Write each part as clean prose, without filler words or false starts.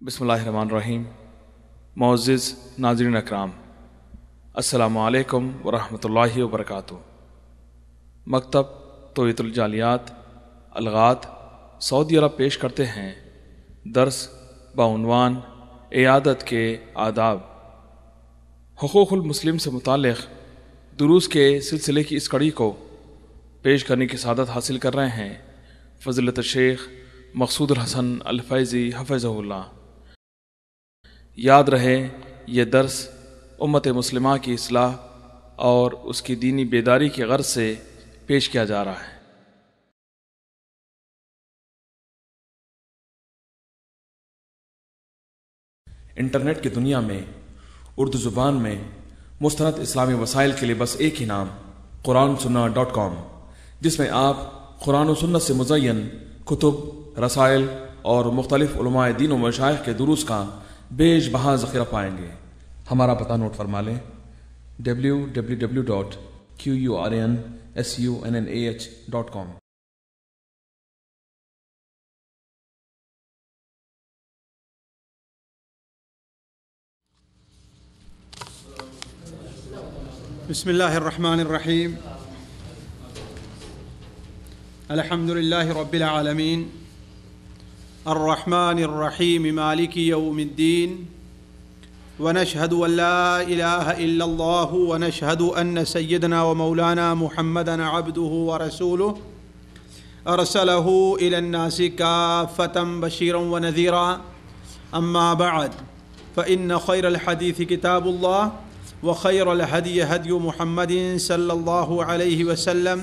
بسم اللہ الرحمن الرحیم۔ معزز ناظرین اکرام، السلام علیکم ورحمۃ اللہ وبرکاتہ۔ مکتب توعیت الجالیات الغات سعودی عرب پیش کرتے ہیں درس بعنوان عیادت کے آداب۔ حقوق المسلم سے متعلق دروس کے سلسلے کی اس کڑی کو پیش کرنے کی سعادت حاصل کر رہے ہیں فضیلت الشیخ مقصود الحسن الفیضی حفظہ اللہ۔ یاد رہے، یہ درس امت مسلمہ کی اصلاح اور اس کی دینی بیداری کی غرض سے پیش کیا جا رہا ہے۔ انٹرنیٹ کی دنیا میں اردو زبان میں مستند اسلامی وسائل کے لیے بس ایک ہی نام قرآنسنہ.com، جس میں آپ قرآن و سنت سے مزین کتب، رسائل اور مختلف علماء دین و مشائخ کے دروس کا بیش بہا ذخیرہ پائیں گے۔ ہمارا پتہ نوٹ فرما لیں: www.qurnsunnah.com۔ بسم اللہ الرحمن الرحیم۔ الحمد للہ رب العالمین، الرحمن الرحیم، مالک یوم الدین، ونشہد ان لا الہ الا اللہ ونشہد ان سیدنا ومولانا محمدا عبدہ ورسولہ ارسلہ الی الناس کافۃ بشیرا ونذیرا، اما بعد فإن خیر الحدیث کتاب اللہ وخیر الہدی ہدی محمد صلی اللہ علیہ وسلم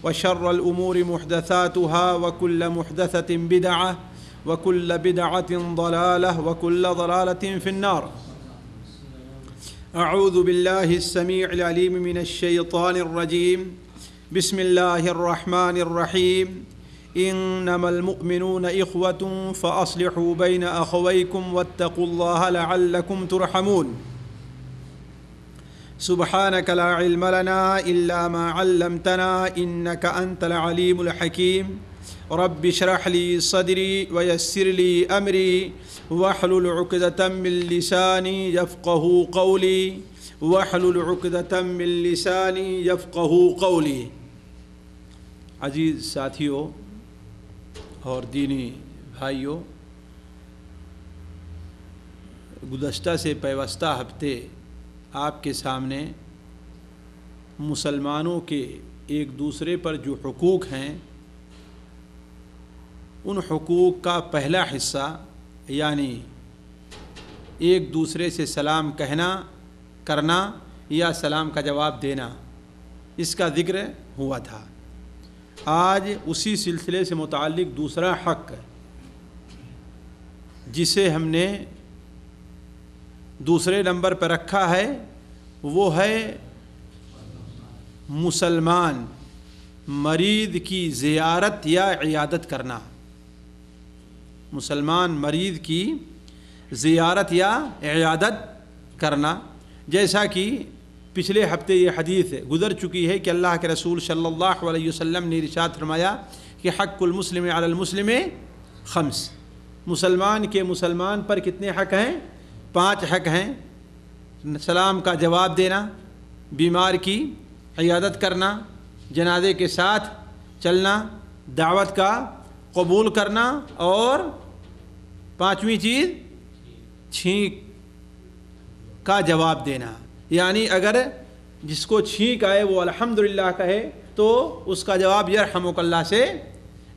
وشر الامور محدثاتها وکل محدثۃ بدعہ وكل بدعة ضلالة وكل ضلالة في النار۔ أعوذ بالله السميع العليم من الشيطان الرجيم، بسم الله الرحمن الرحيم، إنما المؤمنون إخوة فأصلحوا بين أخويكم واتقوا الله لعلكم ترحمون۔ سبحانك لا علم لنا إلا ما علمتنا إنك أنت العليم الحكيم، رب اشرح لي صدري ويسر لي أمري واحلل عقدة من لساني يفقهوا قولي واحلل عقدة من لساني يفقهوا قولي۔ عزیز ساتھیوں اور دینی بھائیوں، گزشتہ سے پیوستہ ہفتے آپ کے سامنے مسلمانوں کے ایک دوسرے پر جو حقوق ہیں، ان حقوق کا پہلا حصہ یعنی ایک دوسرے سے سلام کرنا یا سلام کا جواب دینا، اس کا ذکر ہوا تھا۔ آج اسی سلسلے سے متعلق دوسرا حق جسے ہم نے دوسرے نمبر پر رکھا ہے، وہ ہے مسلمان مریض کی زیارت یا عیادت کرنا۔ مسلمان مریض کی زیارت یا عیادت کرنا، جیسا کہ پچھلے ہفتے یہ حدیث گزر چکی ہے کہ اللہ کے رسول صلی اللہ علیہ وسلم نے ارشاد فرمایا کہ حق المسلم علی المسلم خمس، مسلمان کے مسلمان پر کتنے حق ہیں؟ 5 حق ہیں۔ سلام کا جواب دینا، بیمار کی عیادت کرنا، جنازے کے ساتھ چلنا، دعوت کا قبول کرنا، اور 5ویں چیز چھینک کا جواب دینا۔ یعنی اگر جس کو چھینک آئے وہ الحمدللہ کہے تو اس کا جواب یرحمک اللہ سے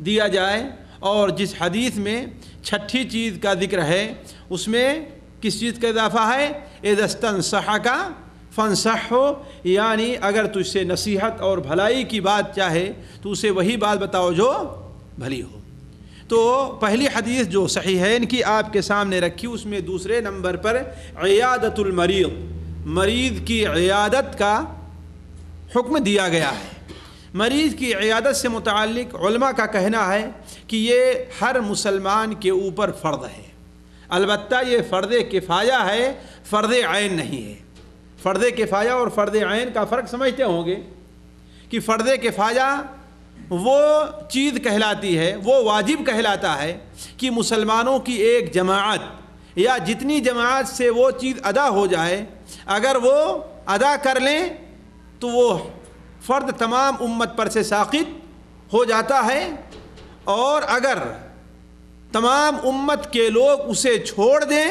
دیا جائے۔ اور جس حدیث میں 6ٹھی چیز کا ذکر ہے، اس میں کس چیز کا اضافہ ہے؟ اذا استنصحک فانصحہ، یعنی اگر تجھ سے نصیحت اور بھلائی کی بات چاہے تو اسے وہی بات بتاؤ جو بھلی ہو۔ تو پہلی حدیث جو صحیحین کی آپ کے سامنے رکھی، اس میں دوسرے نمبر پر عیادت المریض، مریض کی عیادت کا حکم دیا گیا ہے۔ مریض کی عیادت سے متعلق علماء کا کہنا ہے کہ یہ ہر مسلمان کے اوپر فرض ہے، البتہ یہ فرض کفایہ ہے، فرض عین نہیں ہے۔ فرض کفایہ اور فرض عین کا فرق سمجھتے ہوں گے کہ فرض کفایہ وہ چیز کہلاتی ہے، وہ واجب کہلاتا ہے کہ مسلمانوں کی ایک جماعت یا جتنی جماعت سے وہ چیز ادا ہو جائے، اگر وہ ادا کر لیں تو وہ فرد تمام امت پر سے ساقط ہو جاتا ہے، اور اگر تمام امت کے لوگ اسے چھوڑ دیں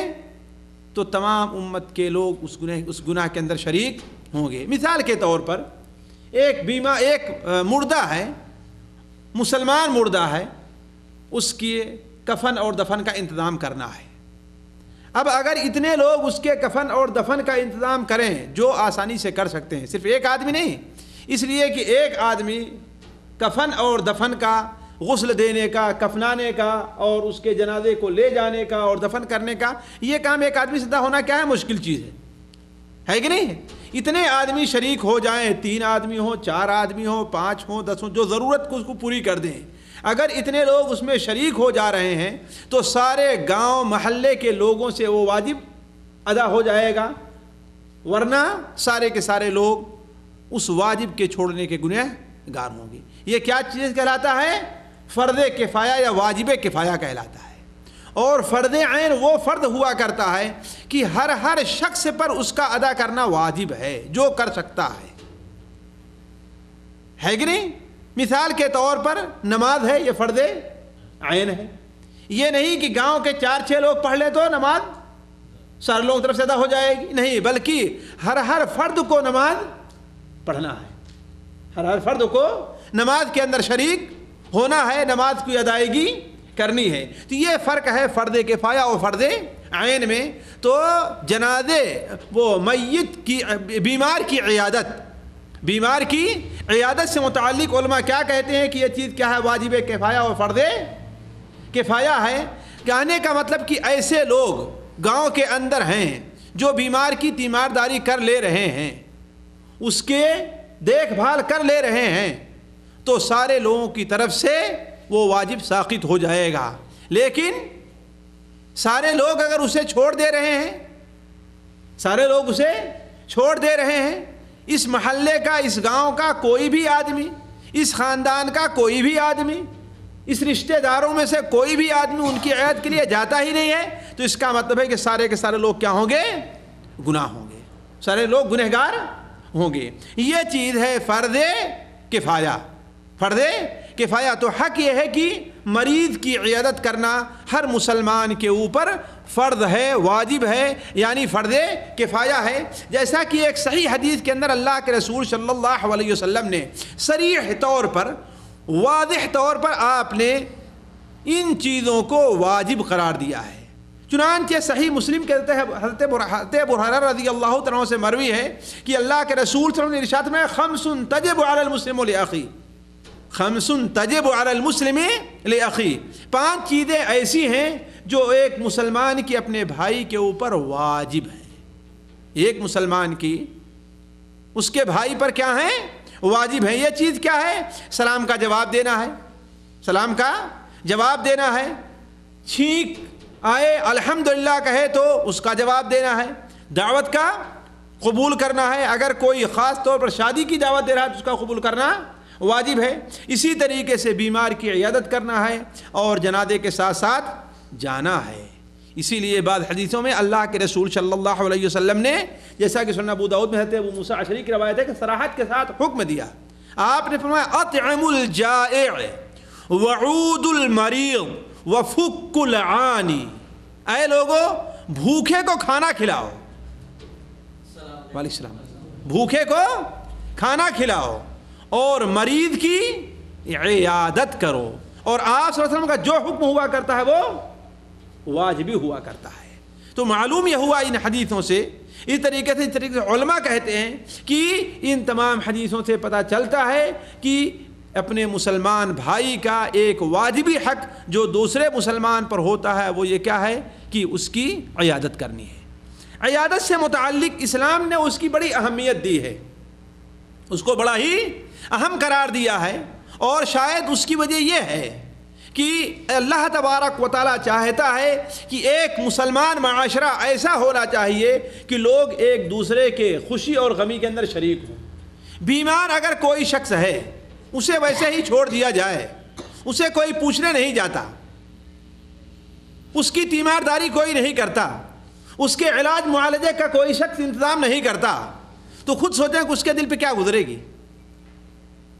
تو تمام امت کے لوگ اس گناہ کے اندر شریک ہوں گے۔ مثال کے طور پر ایک مردہ ہے، مسلمان مردہ ہے، اس کی کفن اور دفن کا انتظام کرنا ہے۔ اب اگر اتنے لوگ اس کے کفن اور دفن کا انتظام کریں جو آسانی سے کر سکتے ہیں، صرف ایک آدمی نہیں، اس لیے کہ ایک آدمی کفن اور دفن کا، غسل دینے کا، کفنانے کا اور اس کے جنازے کو لے جانے کا اور دفن کرنے کا، یہ کام ایک آدمی سے ہونا کیا ہے؟ مشکل چیز ہے کہ نہیں؟ اتنے آدمی شریک ہو جائیں، 3 آدمی ہوں، 4 آدمی ہوں، 5 ہوں، 10 ہوں، جو ضرورت کو اس کو پوری کر دیں، اگر اتنے لوگ اس میں شریک ہو جا رہے ہیں تو سارے گاؤں محلے کے لوگوں سے وہ واجب ادا ہو جائے گا، ورنہ سارے کے سارے لوگ اس واجب کے چھوڑنے کے گنہ گار ہوں گے۔ یہ کیا چیز کہلاتا ہے؟ فرض کفایہ یا واجب کفایہ کہلاتا ہے۔ اور فرض عین وہ فرض ہوا کرتا ہے کہ ہر شخص پر اس کا ادا کرنا واجب ہے، جو کر سکتا ہے کہ نہیں؟ مثال کے طور پر نماز ہے، یہ فرض عین ہے۔ یہ نہیں کہ گاؤں کے 4-6 لوگ پڑھ لیں تو نماز سارے لوگوں کی طرف سے ادا ہو جائے گی، نہیں، بلکہ ہر فرد کو نماز پڑھنا ہے، ہر فرد کو نماز کے اندر شریک ہونا ہے، نماز کی ادائیگی کرنی ہے۔ تو یہ فرق ہے فرض کفایہ اور فرض عین میں۔ تو جنازے، وہ میت کی، بیمار کی عیادت سے متعلق علماء کیا کہتے ہیں کہ یہ چیز کیا ہے؟ واجب کفایہ اور فرض کفایہ ہے۔ کہنے کا مطلب کہ ایسے لوگ گاؤں کے اندر ہیں جو بیمار کی تیمارداری کر لے رہے ہیں، اس کے دیکھ بھال کر لے رہے ہیں، تو سارے لوگوں کی طرف سے وہ واجب ساقط ہو جائے گا۔ لیکن سارے لوگ اگر اسے چھوڑ دے رہے ہیں، اس محلے کا، اس گاؤں کا کوئی بھی آدمی، اس خاندان کا کوئی بھی آدمی، اس رشتہ داروں میں سے کوئی بھی آدمی ان کی عیادت کے لیے جاتا ہی نہیں ہے، تو اس کا مطلب ہے کہ سارے کے سارے لوگ کیا ہوں گے؟ گناہ ہوں گے، سارے لوگ گنہگار ہوں گے۔ یہ چیز ہے فرض کفایہ۔ فرض کفایہ تو حق یہ ہے کہ مریض کی عیادت کرنا ہر مسلمان کے اوپر فرض ہے، واجب ہے، یعنی فرض کفایہ ہے۔ جیسا کہ ایک صحیح حدیث کے اندر اللہ کے رسول صلی اللہ علیہ وسلم نے صریح طور پر، واضح طور پر آپ نے ان چیزوں کو واجب قرار دیا ہے۔ چنانچہ صحیح مسلم کے حضرت ابو ہریرہ رضی اللہ عنہ سے مروی ہے کہ اللہ کے رسول صلی اللہ علیہ وسلم نے ارشاد میں خمس تجب علی المسلم لأخی، خمس تجب علی المسلم لأخی، 5 چیزیں ایسی ہیں جو ایک مسلمان کی اپنے بھائی کے اوپر واجب ہے۔ ایک مسلمان کی اس کے بھائی پر کیا ہے؟ واجب ہے۔ یہ چیز کیا ہے؟ سلام کا جواب دینا ہے، سلام کا جواب دینا ہے، چھینک آئے الحمدللہ کہے تو اس کا جواب دینا ہے، دعوت کا قبول کرنا ہے، اگر کوئی خاص طور پر شادی کی دعوت دے رہا ہے تو اس کا قبول کرنا واجب ہے۔ اسی طریقے سے بیمار کی عیادت کرنا ہے اور جنازے کے ساتھ ساتھ جانا ہے۔ اسی لیے بعض حدیثوں میں اللہ کے رسول صلی اللہ علیہ وسلم نے، جیسا کہ سنن ابو داؤد میں حضرت ابو موسیٰ اشعری کی روایت ہے کہ صراحت کے ساتھ حکم دیا، آپ نے فرمایا اطعم الجائع وعود المریض وفک العانی، اے لوگو بھوکے کو کھانا کھلاؤ، وعلیکم السلام، بھوکے کو کھانا کھلاؤ اور مریض کی عیادت کرو۔ اور آپ صلی اللہ علیہ وسلم کا جو حکم ہوا کرتا ہے وہ واجبی ہوا کرتا ہے۔ تو معلوم یہ ہوا ان حدیثوں سے، اس طریقے سے علماء کہتے ہیں کہ ان تمام حدیثوں سے پتہ چلتا ہے کہ اپنے مسلمان بھائی کا ایک واجبی حق جو دوسرے مسلمان پر ہوتا ہے وہ یہ کیا ہے کہ اس کی عیادت کرنی ہے۔ عیادت سے متعلق اسلام نے اس کی بڑی اہمیت دی ہے، اس کو بڑا ہی اہم قرار دیا ہے، اور شاید اس کی وجہ یہ ہے کہ اللہ تبارک و تعالیٰ چاہتا ہے کہ ایک مسلمان معاشرہ ایسا ہونا چاہیے کہ لوگ ایک دوسرے کے خوشی اور غمی کے اندر شریک ہوں۔ بیمار اگر کوئی شخص ہے اسے ویسے ہی چھوڑ دیا جائے، اسے کوئی پوچھنے نہیں جاتا، اس کی تیمارداری کوئی نہیں کرتا، اس کے علاج معالجے کا کوئی شخص انتظام نہیں کرتا، تو خود سوچیں کہ اس کے دل پہ کیا گزرے گی،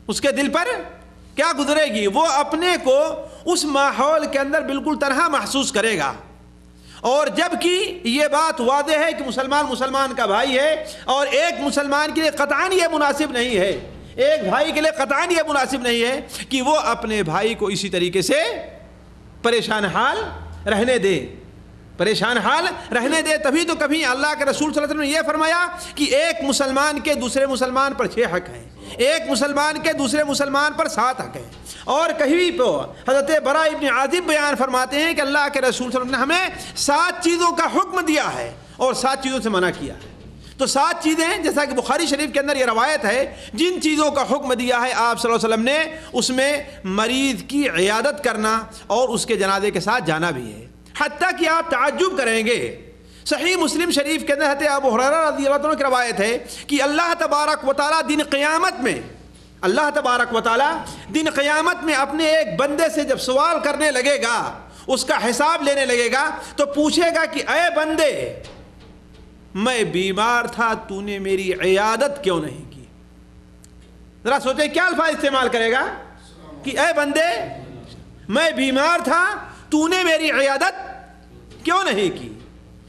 اس کے دل پر کیا گزرے گی؟ وہ اپنے کو اس ماحول کے اندر بالکل تنہا محسوس کرے گا. اور جب کہ یہ بات واضح ہے کہ مسلمان کا بھائی ہے، اور ایک مسلمان کے لیے قطعاً یہ مناسب نہیں ہے، ایک بھائی کے لیے قطعاً یہ مناسب نہیں ہے کہ وہ اپنے بھائی کو اسی طریقے سے پریشان حال رہنے دے، پریشان حال رہنے دے. تبھی تو کبھی اللہ کے رسول صلی اللہ علیہ وسلم نے یہ فرمایا کہ ایک مسلمان کے دوسرے مسلمان پر 6 حق ہیں، ایک مسلمان کے دوسرے مسلمان پر 7 حق ہیں. اور کہیں تو حضرت براء ابن عازب بیان فرماتے ہیں کہ اللہ کے رسول صلی اللہ علیہ وسلم نے ہمیں 7 چیزوں کا حکم دیا ہے اور 7 چیزوں سے منع کیا ہے. تو 7 چیزیں، جیسا کہ بخاری شریف کے اندر یہ روایت ہے، جن چیزوں کا حکم دیا ہے آپ صلی اللہ علیہ وسلم نے، اس میں مریض کی عیادت کرنا اور اس کے جنازے کے ساتھ جانا بھی ہے. حتیٰ کہ آپ تعجب کریں گے، صحیح مسلم شریف کے اندر حضرت ابو ہریرہ رضی اللہ عنہ کی روایت ہے کہ اللہ تبارک و تعالیٰ دن قیامت میں، اللہ تبارک و تعالیٰ دن قیامت میں اپنے ایک بندے سے جب سوال کرنے لگے گا، اس کا حساب لینے لگے گا، تو پوچھے گا کہ اے بندے، میں بیمار تھا، تو نے میری عیادت کیوں نہیں کی؟ ذرا سوچیں کیا الفاظ استعمال کرے گا کہ اے بندے، میں بیمار تھا، تو نے میری عیادت کیوں نہیں کی؟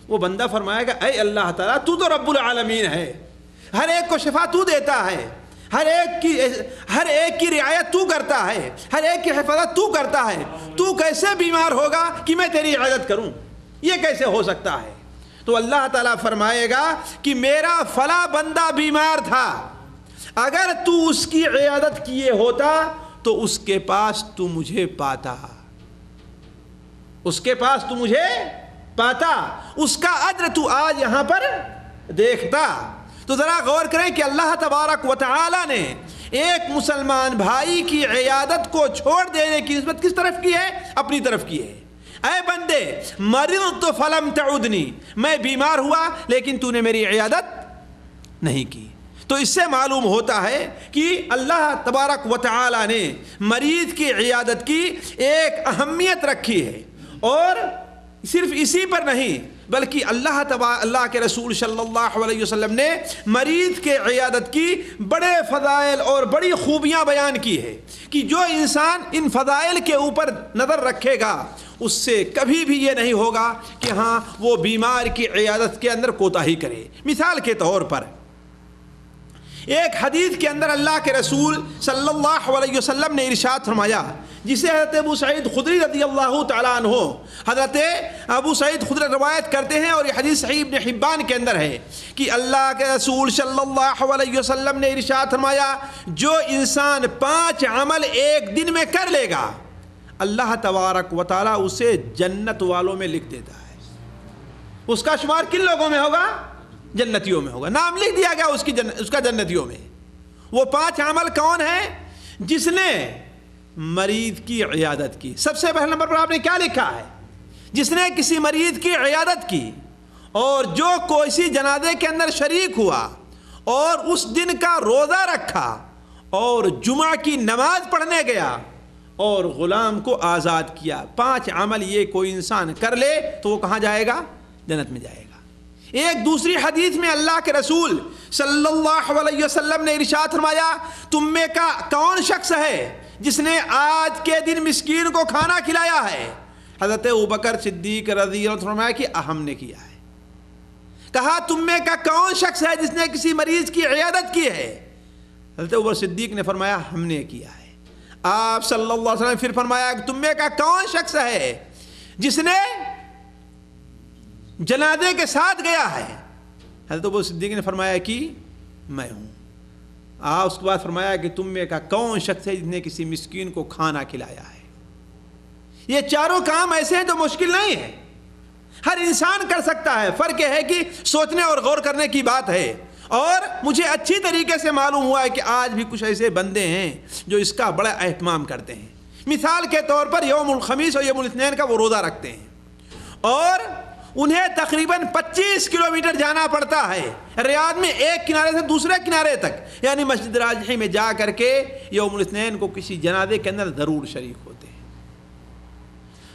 وہ بندہ فرمائے گا اے اللہ تعالیٰ، تو تو رب العالمین ہے، ہر ایک کو شفا تو دیتا ہے، ہر ایک کی رعایت تو کرتا ہے، ہر ایک کی حفاظت تو کرتا ہے، تو کیسے بیمار ہوگا کہ میں تیری عیادت کروں؟ یہ کیسے ہو سکتا ہے؟ تو اللہ تعالیٰ فرمائے گا کہ میرا فلاں بندہ بیمار تھا، اگر تو اس کی عیادت کیے ہوتا تو اس کے پاس تو مجھے پاتا، اس کے پاس تو مجھے پاتا، اس کا اجر تو آج یہاں پر دیکھتا. تو ذرا غور کریں کہ اللہ تبارک و تعالی نے ایک مسلمان بھائی کی عیادت کو چھوڑ دینے کی نسبت کس طرف کی ہے؟ اپنی طرف کی ہے. اے بندے، مرضت فلم تعودنی، میں بیمار ہوا لیکن تو نے میری عیادت نہیں کی. تو اس سے معلوم ہوتا ہے کہ اللہ تبارک و تعالی نے مریض کی عیادت کی ایک اہمیت رکھی ہے. اور صرف اسی پر نہیں بلکہ اللہ کے رسول صلی اللہ علیہ وسلم نے مریض کے عیادت کی بڑے فضائل اور بڑی خوبیاں بیان کی ہے کہ جو انسان ان فضائل کے اوپر نظر رکھے گا اس سے کبھی بھی یہ نہیں ہوگا کہ ہاں وہ بیمار کی عیادت کے اندر کوتاہی کرے. مثال کے طور پر ایک حدیث کے اندر اللہ کے رسول صلی اللہ علیہ وسلم نے ارشاد فرمایا، جسے حضرت ابو سعید خدری رضی اللہ تعالیٰ عنہ، حضرت ابو سعید خدری روایت کرتے ہیں اور یہ حدیث صحیح ابن حبان کے اندر ہے کہ اللہ کے رسول صلی اللہ علیہ وسلم نے ارشاد فرمایا، جو انسان 5 عمل ایک دن میں کر لے گا اللہ تبارک و تعالیٰ اسے جنت والوں میں لکھ دیتا ہے. اس کا شمار کن لوگوں میں ہوگا؟ جنتیوں میں ہوگا. نام لکھ دیا گیا اس کا جنتیوں میں. وہ 5 عمل کون ہیں؟ جس نے مریض کی عیادت کی. سب سے پہلے نمبر پر آپ نے کیا لکھا ہے؟ جس نے کسی مریض کی عیادت کی، اور جو کسی جنازے کے اندر شریک ہوا اور اس دن کا روزہ رکھا اور جمعہ کی نماز پڑھنے گیا اور غلام کو آزاد کیا. 5 عمل یہ کوئی انسان کر لے تو وہ کہاں جائے گا؟ جنت میں جائے گا. ایک دوسری حدیث میں اللہ کے رسول صلی اللہ علیہ وسلم نے ارشاد فرمایا، تم میں کا کون شخص ہے جس نے آج کے دن مسکین کو کھانا کھلایا ہے؟ حضرت ابوبکر صدیق رضی اللہ عنہ نے فرمایا کہ ہم نے کیا ہے. کہا تم میں کا کون شخص ہے جس نے کسی مریض کی عیادت کی ہے؟ حضرت ابوبکر صدیق نے فرمایا ہم نے کیا ہے. آپ صلی اللہ علیہ وسلم پھر فرمایا کہ تم میں کا کون شخص ہے جس نے جنازے کے ساتھ گیا ہے؟ حضرت ابو صدیق نے فرمایا کہ میں ہوں. اس کے بعد فرمایا کہ تم میں کا کون شخص ہے جس نے کسی مسکین کو کھانا کھلایا ہے؟ یہ چاروں کام ایسے ہیں جو مشکل نہیں ہے، ہر انسان کر سکتا ہے. فرق یہ ہے کہ سوچنے اور غور کرنے کی بات ہے. اور مجھے اچھی طریقے سے معلوم ہوا ہے کہ آج بھی کچھ ایسے بندے ہیں جو اس کا بڑا اہتمام کرتے ہیں. مثال کے طور پر یوم الخمیس اور یوم الاثنین کا وہ روزہ رکھتے ہیں اور انہیں تقریباً 25 کلومیٹر جانا پڑتا ہے ریاض میں ایک کنارے سے دوسرے کنارے تک، یعنی مسجد راجحی میں جا کر کے یوم الاثنین کو کسی جنازے کے اندر ضرور شریک ہوتے ہیں.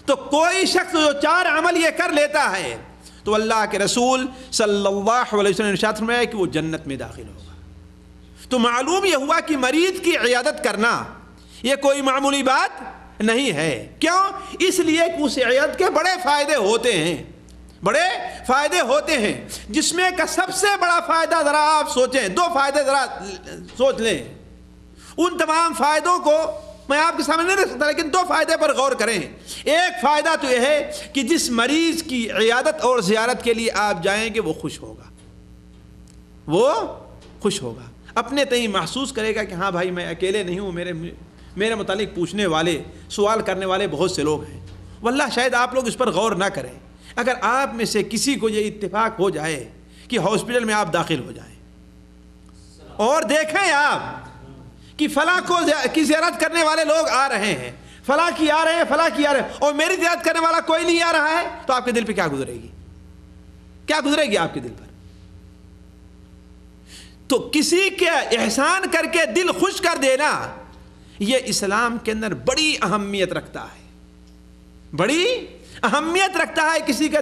تو کوئی شخص جو 4 عمل یہ کر لیتا ہے تو اللہ کے رسول صلی اللہ علیہ وسلم نے ارشاد فرمایا کہ وہ جنت میں داخل ہوگا۔ تو معلوم یہ ہوا کہ مریض کی عیادت کرنا یہ کوئی معمولی بات نہیں ہے۔ کیوں؟ اس لیے کہ اس عیادت کے بڑے فائدے ہوتے ہیں، بڑے فائدے ہوتے ہیں، جس میں کا سب سے بڑا فائدہ ذرا آپ سوچیں، 2 فائدے ذرا سوچ لیں۔ ان تمام فائدوں کو میں آپ کے سامنے نہیں رکھ سکتا، لیکن 2 فائدے پر غور کریں۔ ایک فائدہ تو یہ ہے کہ جس مریض کی عیادت اور زیارت کے لیے آپ جائیں گے وہ خوش ہوگا، وہ خوش ہوگا، اپنے تئیں محسوس کرے گا کہ ہاں بھائی میں اکیلے نہیں ہوں، میرے متعلق پوچھنے والے، سوال کرنے والے بہت سے لوگ ہیں۔ واللہ شاید آپ لوگ اس پر غور نہ کریں، اگر آپ میں سے کسی کو یہ اتفاق ہو جائے کہ ہاسپٹل میں آپ داخل ہو جائیں اور دیکھیں آپ کہ فلاں کی زیارت کرنے والے لوگ آ رہے ہیں، فلاں کی آ رہے ہیں، فلاں کی آ رہے ہیں، اور میری زیارت کرنے والا کوئی نہیں آ رہا ہے، تو آپ کے دل پہ کیا گزرے گی؟ کیا گزرے گی آپ کے دل پر؟ تو کسی کے احسان کر کے دل خوش کر دینا یہ اسلام کے اندر بڑی اہمیت رکھتا ہے، بڑی اہمیت رکھتا ہے کسی کا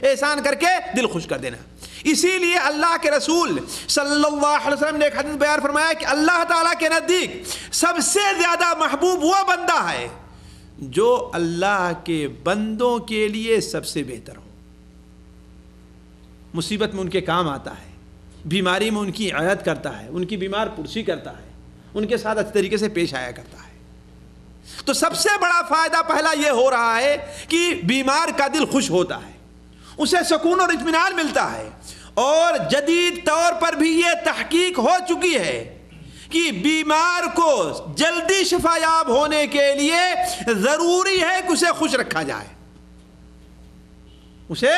احسان کر کے دل خوش کر دینا۔ اسی لیے اللہ کے رسول صلی اللہ علیہ وسلم نے ایک حدیث بیان فرمایا کہ اللہ تعالیٰ کے نزدیک سب سے زیادہ محبوب وہ بندہ ہے جو اللہ کے بندوں کے لیے سب سے بہتر ہو۔ مصیبت میں ان کے کام آتا ہے، بیماری میں ان کی عیادت کرتا ہے، ان کی بیمار پرسی کرتا ہے، ان کے ساتھ اچھے طریقے سے پیش آیا کرتا ہے۔ تو سب سے بڑا فائدہ پہلا یہ ہو رہا ہے کہ بیمار کا دل خوش ہوتا ہے، اسے سکون اور اطمینان ملتا ہے۔ اور جدید طور پر بھی یہ تحقیق ہو چکی ہے کہ بیمار کو جلدی شفا یاب ہونے کے لیے ضروری ہے کہ اسے خوش رکھا جائے، اسے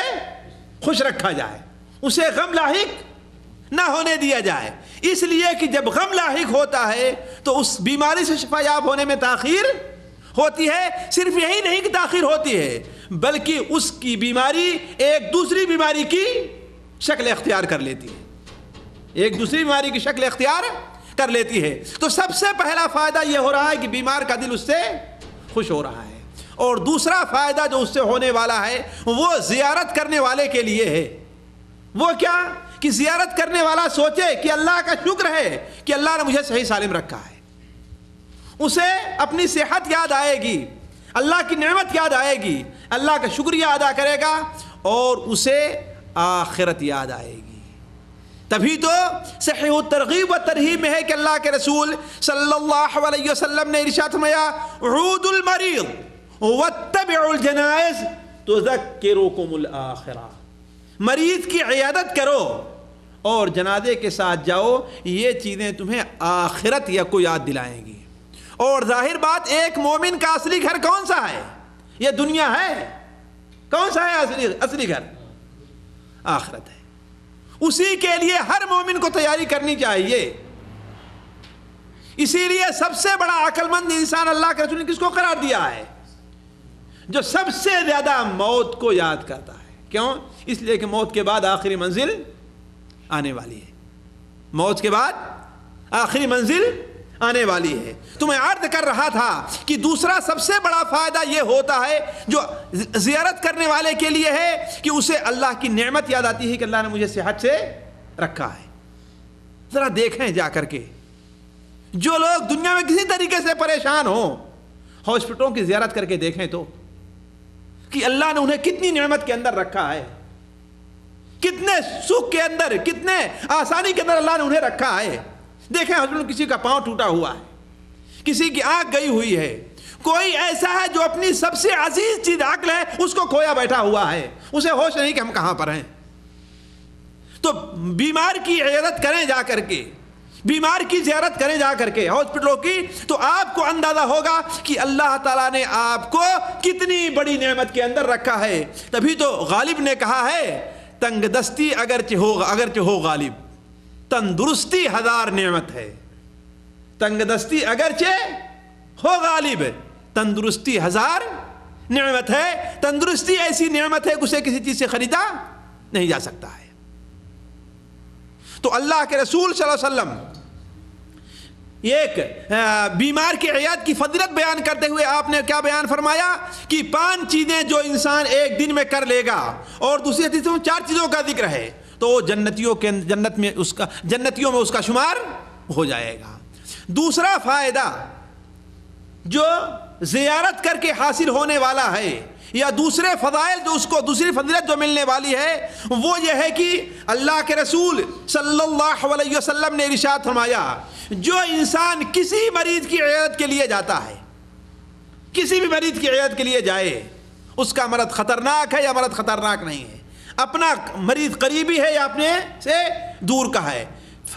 خوش رکھا جائے، اسے غم لاحق نہ ہونے دیا جائے۔ اس لیے کہ جب غم لاحق ہوتا ہے تو اس بیماری سے شفا یاب ہونے میں تاخیر ہوتی ہے۔ صرف یہی نہیں کہ تاخیر ہوتی ہے، بلکہ اس کی بیماری ایک دوسری بیماری کی شکل اختیار کر لیتی ہے، ایک دوسری بیماری کی شکل اختیار کر لیتی ہے۔ تو سب سے پہلا فائدہ یہ ہو رہا ہے کہ بیمار کا دل اس سے خوش ہو رہا ہے، اور دوسرا فائدہ جو اس سے ہونے والا ہے وہ زیارت کرنے والے کے لیے ہے۔ وہ کیا کہ زیارت کرنے والا سوچے کہ اللہ کا شکر ہے کہ اللہ نے مجھے صحیح سالم رکھا ہے، اسے اپنی صحت یاد آئے گی، اللہ کی نعمت یاد آئے گی، اللہ کا شکریہ ادا کرے گا، اور اسے آخرت یاد آئے گی۔ تبھی تو صحیح الترغیب و ترہیب میں ہے کہ اللہ کے رسول صلی اللہ علیہ وسلم نے ارشاد فرمایا عودوا المریض واتبعوا الجنائز تذکرکم الآخرہ، مریض کی عیادت کرو اور جنازے کے ساتھ جاؤ، یہ چیزیں تمہیں آخرت یا کو یاد دلائیں گی۔ اور ظاہر بات، ایک مومن کا اصلی گھر کون سا ہے؟ یہ دنیا ہے؟ کون سا ہے اصلی گھر؟ آخرت ہے۔ اسی کے لیے ہر مومن کو تیاری کرنی چاہیے۔ اسی لیے سب سے بڑا عقل مند انسان اللہ کے رسول نے کس کو قرار دیا ہے؟ جو سب سے زیادہ موت کو یاد کرتا ہے۔ کیوں؟ اس لیے کہ موت کے بعد آخری منزل آنے والی ہے، موت کے بعد آخری منزل آنے والی ہے۔ تو میں عرض کر رہا تھا کہ دوسرا سب سے بڑا فائدہ یہ ہوتا ہے جو زیارت کرنے والے کے لیے ہے کہ اسے اللہ کی نعمت یاد آتی ہے کہ اللہ نے مجھے صحت سے رکھا ہے۔ ذرا دیکھیں جا کر کے، جو لوگ دنیا میں کسی طریقے سے پریشان ہوں، ہاسپٹلوں کی زیارت کر کے دیکھیں تو کہ اللہ نے انہیں کتنی نعمت کے اندر رکھا ہے، کتنے سکھ کے اندر، کتنے آسانی کے اندر اللہ نے انہیں رکھا ہے۔ دیکھیں ہاسپٹل کسی کا پاؤں ٹوٹا ہوا ہے، کسی کی آنکھ گئی ہوئی ہے، کوئی ایسا ہے جو اپنی سب سے عزیز چیز عقل ہے اس کو کھویا بیٹھا ہوا ہے، اسے ہوش نہیں کہ ہم کہاں پر ہیں۔ تو بیمار کی عیادت کریں جا کر کے، بیمار کی زیارت کریں جا کر کے ہاسپٹلوں کی، تو آپ کو اندازہ ہوگا کہ اللہ تعالیٰ نے آپ کو کتنی بڑی نعمت کے اندر رکھا ہے۔ تبھی تو غالب نے کہا ہے تنگ دستی اگرچہ ہو غالب، تندرستی ہزار نعمت ہے۔ تنگ دستی اگرچہ ہو غالب، تندرستی ہزار نعمت ہے۔ تندرستی ایسی نعمت ہے کہ اسے کسی چیز سے خریدا نہیں جا سکتا ہے۔ تو اللہ کے رسول صلی اللہ علیہ وسلم ایک بیمار کی عیادت کی فضیلت بیان کرتے ہوئے آپ نے کیا بیان فرمایا کہ 5 چیزیں جو انسان ایک دن میں کر لے گا، اور دوسری حدیث میں 4 چیزوں کا ذکر ہے، تو جنت میں اس کا شمار ہو جائے گا۔ دوسرا فائدہ جو زیارت کر کے حاصل ہونے والا ہے، یا دوسرے فضائل جو اس کو دوسری فضیلت جو ملنے والی ہے، وہ یہ ہے کہ اللہ کے رسول صلی اللہ علیہ وسلم نے ارشاد فرمایا، جو انسان کسی مریض کی عیادت کے لیے جاتا ہے، کسی بھی مریض کی عیادت کے لیے جائے، اس کا مرض خطرناک ہے یا مرض خطرناک نہیں ہے، اپنا مریض قریبی ہے یا اپنے سے دور کا ہے،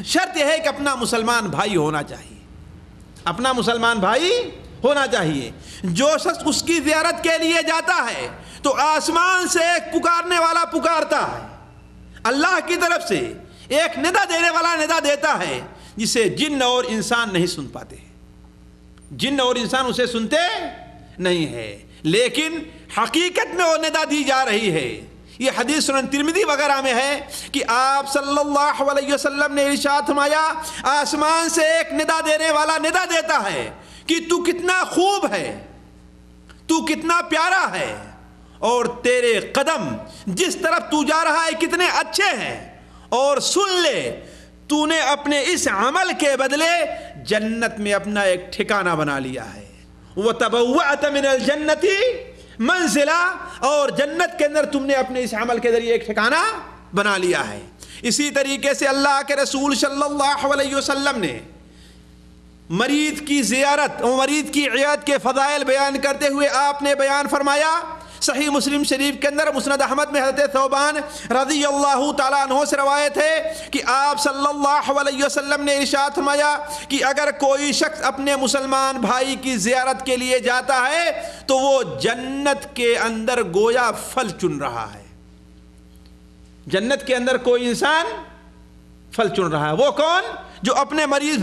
شرط یہ ہے کہ اپنا مسلمان بھائی ہونا چاہیے، اپنا مسلمان بھائی ہونا چاہیے۔ جو شخص اس کی زیارت کے لیے جاتا ہے تو آسمان سے ایک پکارنے والا پکارتا ہے، اللہ کی طرف سے ایک ندا دینے والا ندا دیتا ہے، جسے جن اور انسان نہیں سن پاتے، جن اور انسان اسے سنتے نہیں ہے، لیکن حقیقت میں وہ ندا دی جا رہی ہے۔ یہ حدیث سنن ترمذی وغیرہ میں ہے کہ آپ صلی اللہ علیہ وسلم نے ارشاد فرمایا، آسمان سے ایک ندا دینے والا ندا دیتا ہے کہ تو کتنا خوب ہے، تو کتنا پیارا ہے، اور تیرے قدم جس طرف تو جا رہا ہے کتنے اچھے ہیں، اور سن لے تو نے اپنے اس عمل کے بدلے جنت میں اپنا ایک ٹھکانہ بنا لیا ہے، وَتَبَوَّأْتَ مِنَ الْجَنَّةِ منزلہ، اور جنت کے اندر تم نے اپنے اس عمل کے ذریعے ایک ٹھکانہ بنا لیا ہے۔ اسی طریقے سے اللہ کے رسول صلی اللہ علیہ وسلم نے مریض کی زیارت اور مریض کی عیادت کے فضائل بیان کرتے ہوئے آپ نے بیان فرمایا، صحیح مسلم شریف کے اندر مسند احمد میں حضرت ثوبان رضی اللہ تعالیٰ عنہ سے روایت ہے کہ آپ صلی اللہ علیہ وسلم نے ارشاد فرمایا کہ اگر کوئی شخص اپنے مسلمان بھائی کی زیارت کے لیے جاتا ہے تو وہ جنت کے اندر گویا پھل چن رہا ہے، جنت کے اندر کوئی انسان پھل چن رہا ہے۔ وہ کون؟ جو اپنے مریض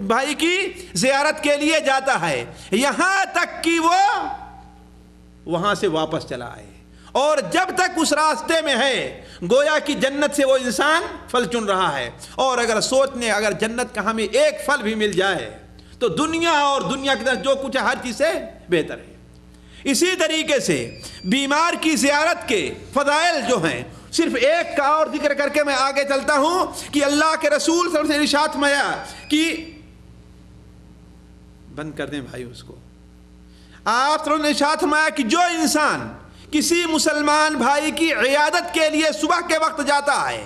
بھائی کی زیارت کے لیے جاتا ہے، یہاں تک کہ وہ وہاں سے واپس چلا آئے، اور جب تک اس راستے میں ہے گویا کہ جنت سے وہ انسان پھل چن رہا ہے۔ اور اگر سوچنے اگر جنت کا ہمیں ایک پھل بھی مل جائے تو دنیا اور دنیا کے اندر جو کچھ ہے ہر چیز سے بہتر ہے۔ اسی طریقے سے بیمار کی زیارت کے فضائل جو ہیں، صرف ایک کا اور ذکر کر کے میں آگے چلتا ہوں کہ اللہ کے رسول صلی اللہ علیہ وسلم نے ارشاد فرمایا کہ بند کر دیں بھائی اس کو، آپ صلی اللہ علیہ وسلم نے ارشاد فرمایا کہ جو انسان کسی مسلمان بھائی کی عیادت کے لیے صبح کے وقت جاتا ہے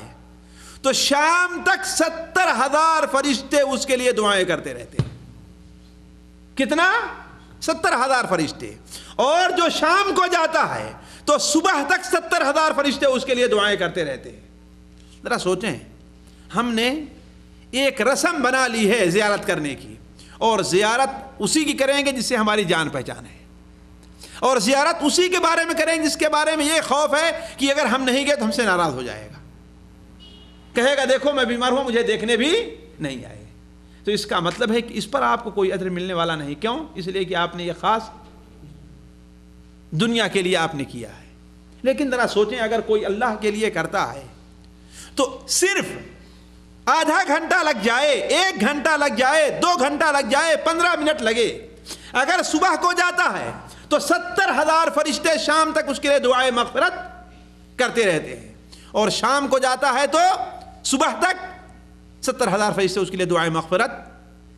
تو شام تک 70,000 فرشتے اس کے لیے دعائیں کرتے رہتے ہیں۔ کتنا؟ 70,000 فرشتے۔ اور جو شام کو جاتا ہے تو صبح تک 70,000 فرشتے اس کے لیے دعائیں کرتے رہتے ہیں۔ ذرا سوچیں، ہم نے ایک رسم بنا لی ہے زیارت کرنے کی، اور زیارت اسی کی کریں گے جس سے ہماری جان پہچان ہے، اور زیارت اسی کے بارے میں کریں گے جس کے بارے میں یہ خوف ہے کہ اگر ہم نہیں گئے تو ہم سے ناراض ہو جائے گا، کہے گا دیکھو میں بیمار ہوں مجھے دیکھنے بھی نہیں آئے۔ تو اس کا مطلب ہے کہ اس پر آپ کو کوئی اجر ملنے والا نہیں۔ کیوں؟ اس لیے کہ آپ نے یہ خاص دنیا کے لیے آپ نے کیا ہے۔ لیکن ذرا سوچیں، اگر کوئی اللہ کے لیے کرتا ہے تو صرف آدھا گھنٹہ لگ جائے، 1 گھنٹہ لگ جائے، 2 گھنٹہ لگ جائے، 15 منٹ لگے، اگر صبح کو جاتا ہے تو 70,000 فرشتے شام تک اس کے لیے دعائیں مغفرت کرتے رہتے ہیں، اور شام کو جاتا ہے تو صبح تک 70,000 فرشتے اس کے لیے دعائیں مغفرت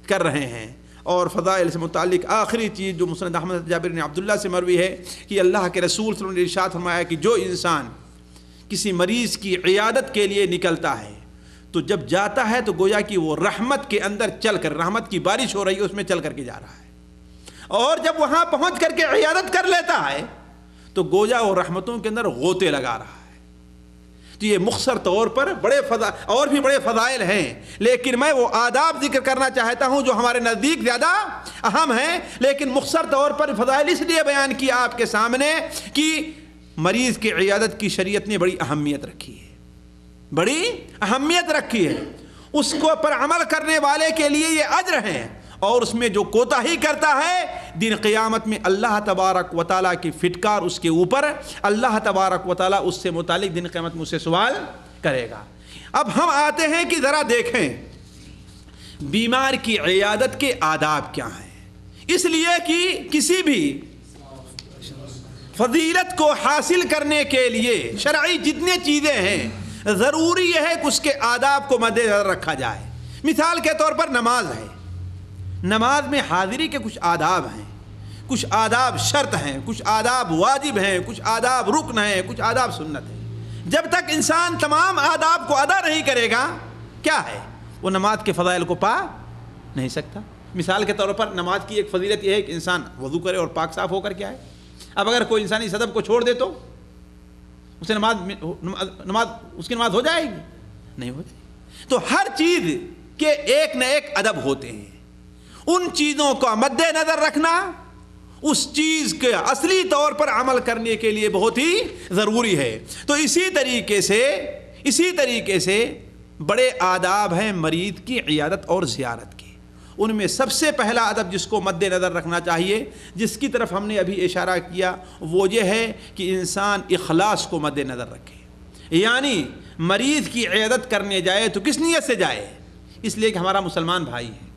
کر رہے ہیں۔ اور فضائل سے متعلق آخری چیز جو مسند احمد جابر بن عبداللہ سے مروی ہے کہ اللہ کے رسول صلی اللہ علیہ وسلم نے ارشاد فرمایا کہ جو انسان کسی مریض کی عیادت کے لیے نکلتا ہے تو جب جاتا ہے تو گویا کہ وہ رحمت کے اندر چل کر، رحمت کی بارش ہو رہی ہے اس میں چل کر کے جا رہا ہے، اور جب وہاں پہنچ کر کے عیادت کر لیتا ہے تو گویا وہ رحمتوں کے اندر غوطے لگا رہا ہے۔ تو یہ مختصر طور پر اور بھی بڑے فضائل ہیں، لیکن میں وہ آداب ذکر کرنا چاہتا ہوں جو ہمارے نزدیک زیادہ اہم ہیں، لیکن مختصر طور پر فضائل اس لیے بیان کیا آپ کے سامنے کہ مریض کی عیادت کی شریعت نے بڑی اہمیت رکھی ہے، بڑی اہمیت رکھی ہے، اس کو پر عمل کرنے والے کے لیے یہ اجر ہے، اور اس میں جو کوتاہی کرتا ہے دن قیامت میں اللہ تبارک و تعالیٰ کی فٹکار اس کے اوپر، اللہ تبارک و تعالیٰ اس سے متعلق دن قیامت میں اسے سوال کرے گا۔ اب ہم آتے ہیں کہ ذرا دیکھیں بیمار کی عیادت کے آداب کیا ہیں، اس لیے کہ کسی بھی فضیلت کو حاصل کرنے کے لیے شرعی جتنے چیزیں ہیں ضروری یہ ہے کہ اس کے آداب کو مد نظر رکھا جائے۔ مثال کے طور پر نماز ہے، نماز میں حاضری کے کچھ آداب ہیں، کچھ آداب شرط ہیں، کچھ آداب واجب ہیں، کچھ آداب رکن ہیں، کچھ آداب سنت ہیں۔ جب تک انسان تمام آداب کو ادا نہیں کرے گا کیا ہے وہ نماز کے فضائل کو پا نہیں سکتا۔ مثال کے طور پر نماز کی ایک فضیلت یہ ہے کہ انسان وضو کرے اور پاک صاف ہو کر کے آئے۔ اب اگر کوئی انسان اس ادب کو چھوڑ دے تو اسے نماز اس کی نماز ہو جائے گی؟ نہیں ہو جائے گی۔ تو ہر چیز کے ایک نہ ایک ادب ہوتے ہیں، ان چیزوں کا مد نظر رکھنا اس چیز کے اصلی طور پر عمل کرنے کے لیے بہت ہی ضروری ہے۔ تو اسی طریقے سے بڑے آداب ہیں مریض کی عیادت اور زیارت کے۔ ان میں سب سے پہلا ادب جس کو مد نظر رکھنا چاہیے، جس کی طرف ہم نے ابھی اشارہ کیا، وہ یہ ہے کہ انسان اخلاص کو مد نظر رکھے۔ یعنی مریض کی عیادت کرنے جائے تو کس نیت سے جائے؟ اس لیے کہ ہمارا مسلمان بھائی ہے،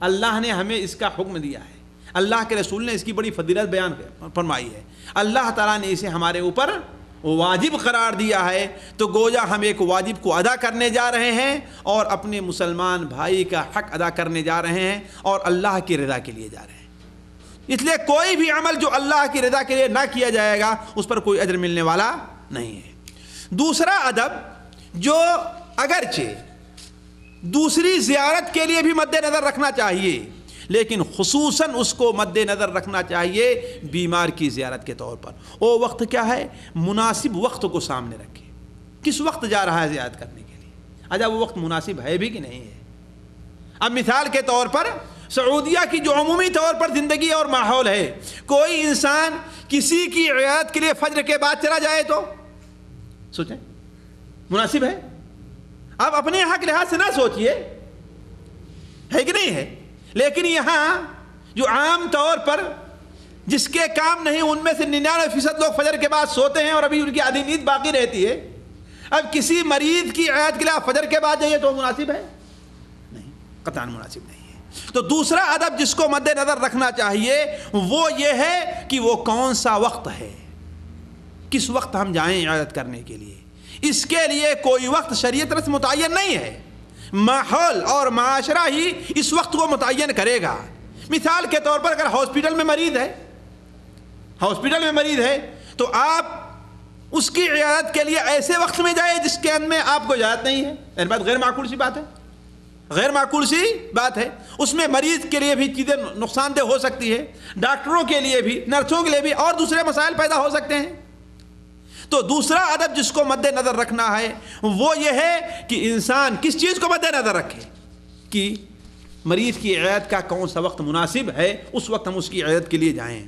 اللہ نے ہمیں اس کا حکم دیا ہے، اللہ کے رسول نے اس کی بڑی فضیلت بیان فرمائی ہے، اللہ تعالیٰ نے اسے ہمارے اوپر واجب قرار دیا ہے، تو گویا ہم ایک واجب کو ادا کرنے جا رہے ہیں اور اپنے مسلمان بھائی کا حق ادا کرنے جا رہے ہیں اور اللہ کی رضا کے لیے جا رہے ہیں۔ اس لیے کوئی بھی عمل جو اللہ کی رضا کے لیے نہ کیا جائے گا اس پر کوئی اجر ملنے والا نہیں ہے۔ دوسرا ادب جو اگرچہ دوسری زیارت کے لیے بھی مد نظر رکھنا چاہیے، لیکن خصوصاً اس کو مد نظر رکھنا چاہیے بیمار کی زیارت کے طور پر۔ وہ وقت کیا ہے؟ مناسب وقت کو سامنے رکھے، کس وقت جا رہا ہے زیارت کرنے کے لیے، اچھا وہ وقت مناسب ہے بھی کہ نہیں ہے۔ اب مثال کے طور پر سعودیہ کی جو عمومی طور پر زندگی اور ماحول ہے، کوئی انسان کسی کی عیادت کے لیے فجر کے بعد چلا جائے تو سوچیں مناسب ہے؟ اب اپنے حق لحاظ سے نہ سوچئے، ہے کہ نہیں ہے، لیکن یہاں جو عام طور پر جس کے کام نہیں ان میں سے 99% لوگ فجر کے بعد سوتے ہیں اور ابھی ان کی آدھی نیند باقی رہتی ہے۔ اب کسی مریض کی عیادت کے لیے آپ فجر کے بعد جائیے تو مناسب ہے؟ نہیں، قطعاً مناسب نہیں ہے۔ تو دوسرا ادب جس کو مد نظر رکھنا چاہیے وہ یہ ہے کہ وہ کون سا وقت ہے، کس وقت ہم جائیں عیادت کرنے کے لیے۔ اس کے لیے کوئی وقت شریعت سے متعین نہیں ہے، ماحول اور معاشرہ ہی اس وقت کو متعین کرے گا۔ مثال کے طور پر اگر ہاسپٹل میں مریض ہے تو آپ اس کی عیادت کے لیے ایسے وقت میں جائے جس کے اندر میں آپ کو اجازت نہیں ہے، یعنی بات غیر معقول سی بات ہے۔ اس میں مریض کے لیے بھی چیزیں نقصان دہ ہو سکتی ہے، ڈاکٹروں کے لیے بھی، نرسوں کے لیے بھی، اور دوسرے مسائل پیدا ہو سکتے ہیں۔ تو دوسرا ادب جس کو مد نظر رکھنا ہے وہ یہ ہے کہ انسان کس چیز کو مد نظر رکھے کہ مریض کی عیادت کا کون سا وقت مناسب ہے، اس وقت ہم اس کی عیادت کے لیے جائیں۔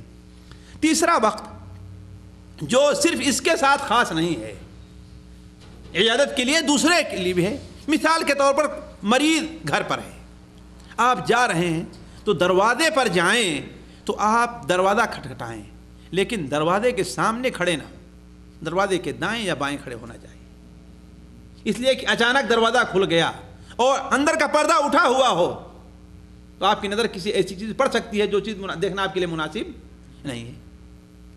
تیسرا وقت جو صرف اس کے ساتھ خاص نہیں ہے، عیادت کے لیے دوسرے کے لیے بھی ہے۔ مثال کے طور پر مریض گھر پر ہے، آپ جا رہے ہیں تو دروازے پر جائیں تو آپ دروازہ کھٹکھٹائیں، لیکن دروازے کے سامنے کھڑے نہ ہوں، دروازے کے دائیں یا بائیں کھڑے ہونا چاہیے۔ اس لیے کہ اچانک دروازہ کھل گیا اور اندر کا پردہ اٹھا ہوا ہو تو آپ کی نظر کسی ایسی چیز پڑ سکتی ہے جو چیز دیکھنا آپ کے لیے مناسب نہیں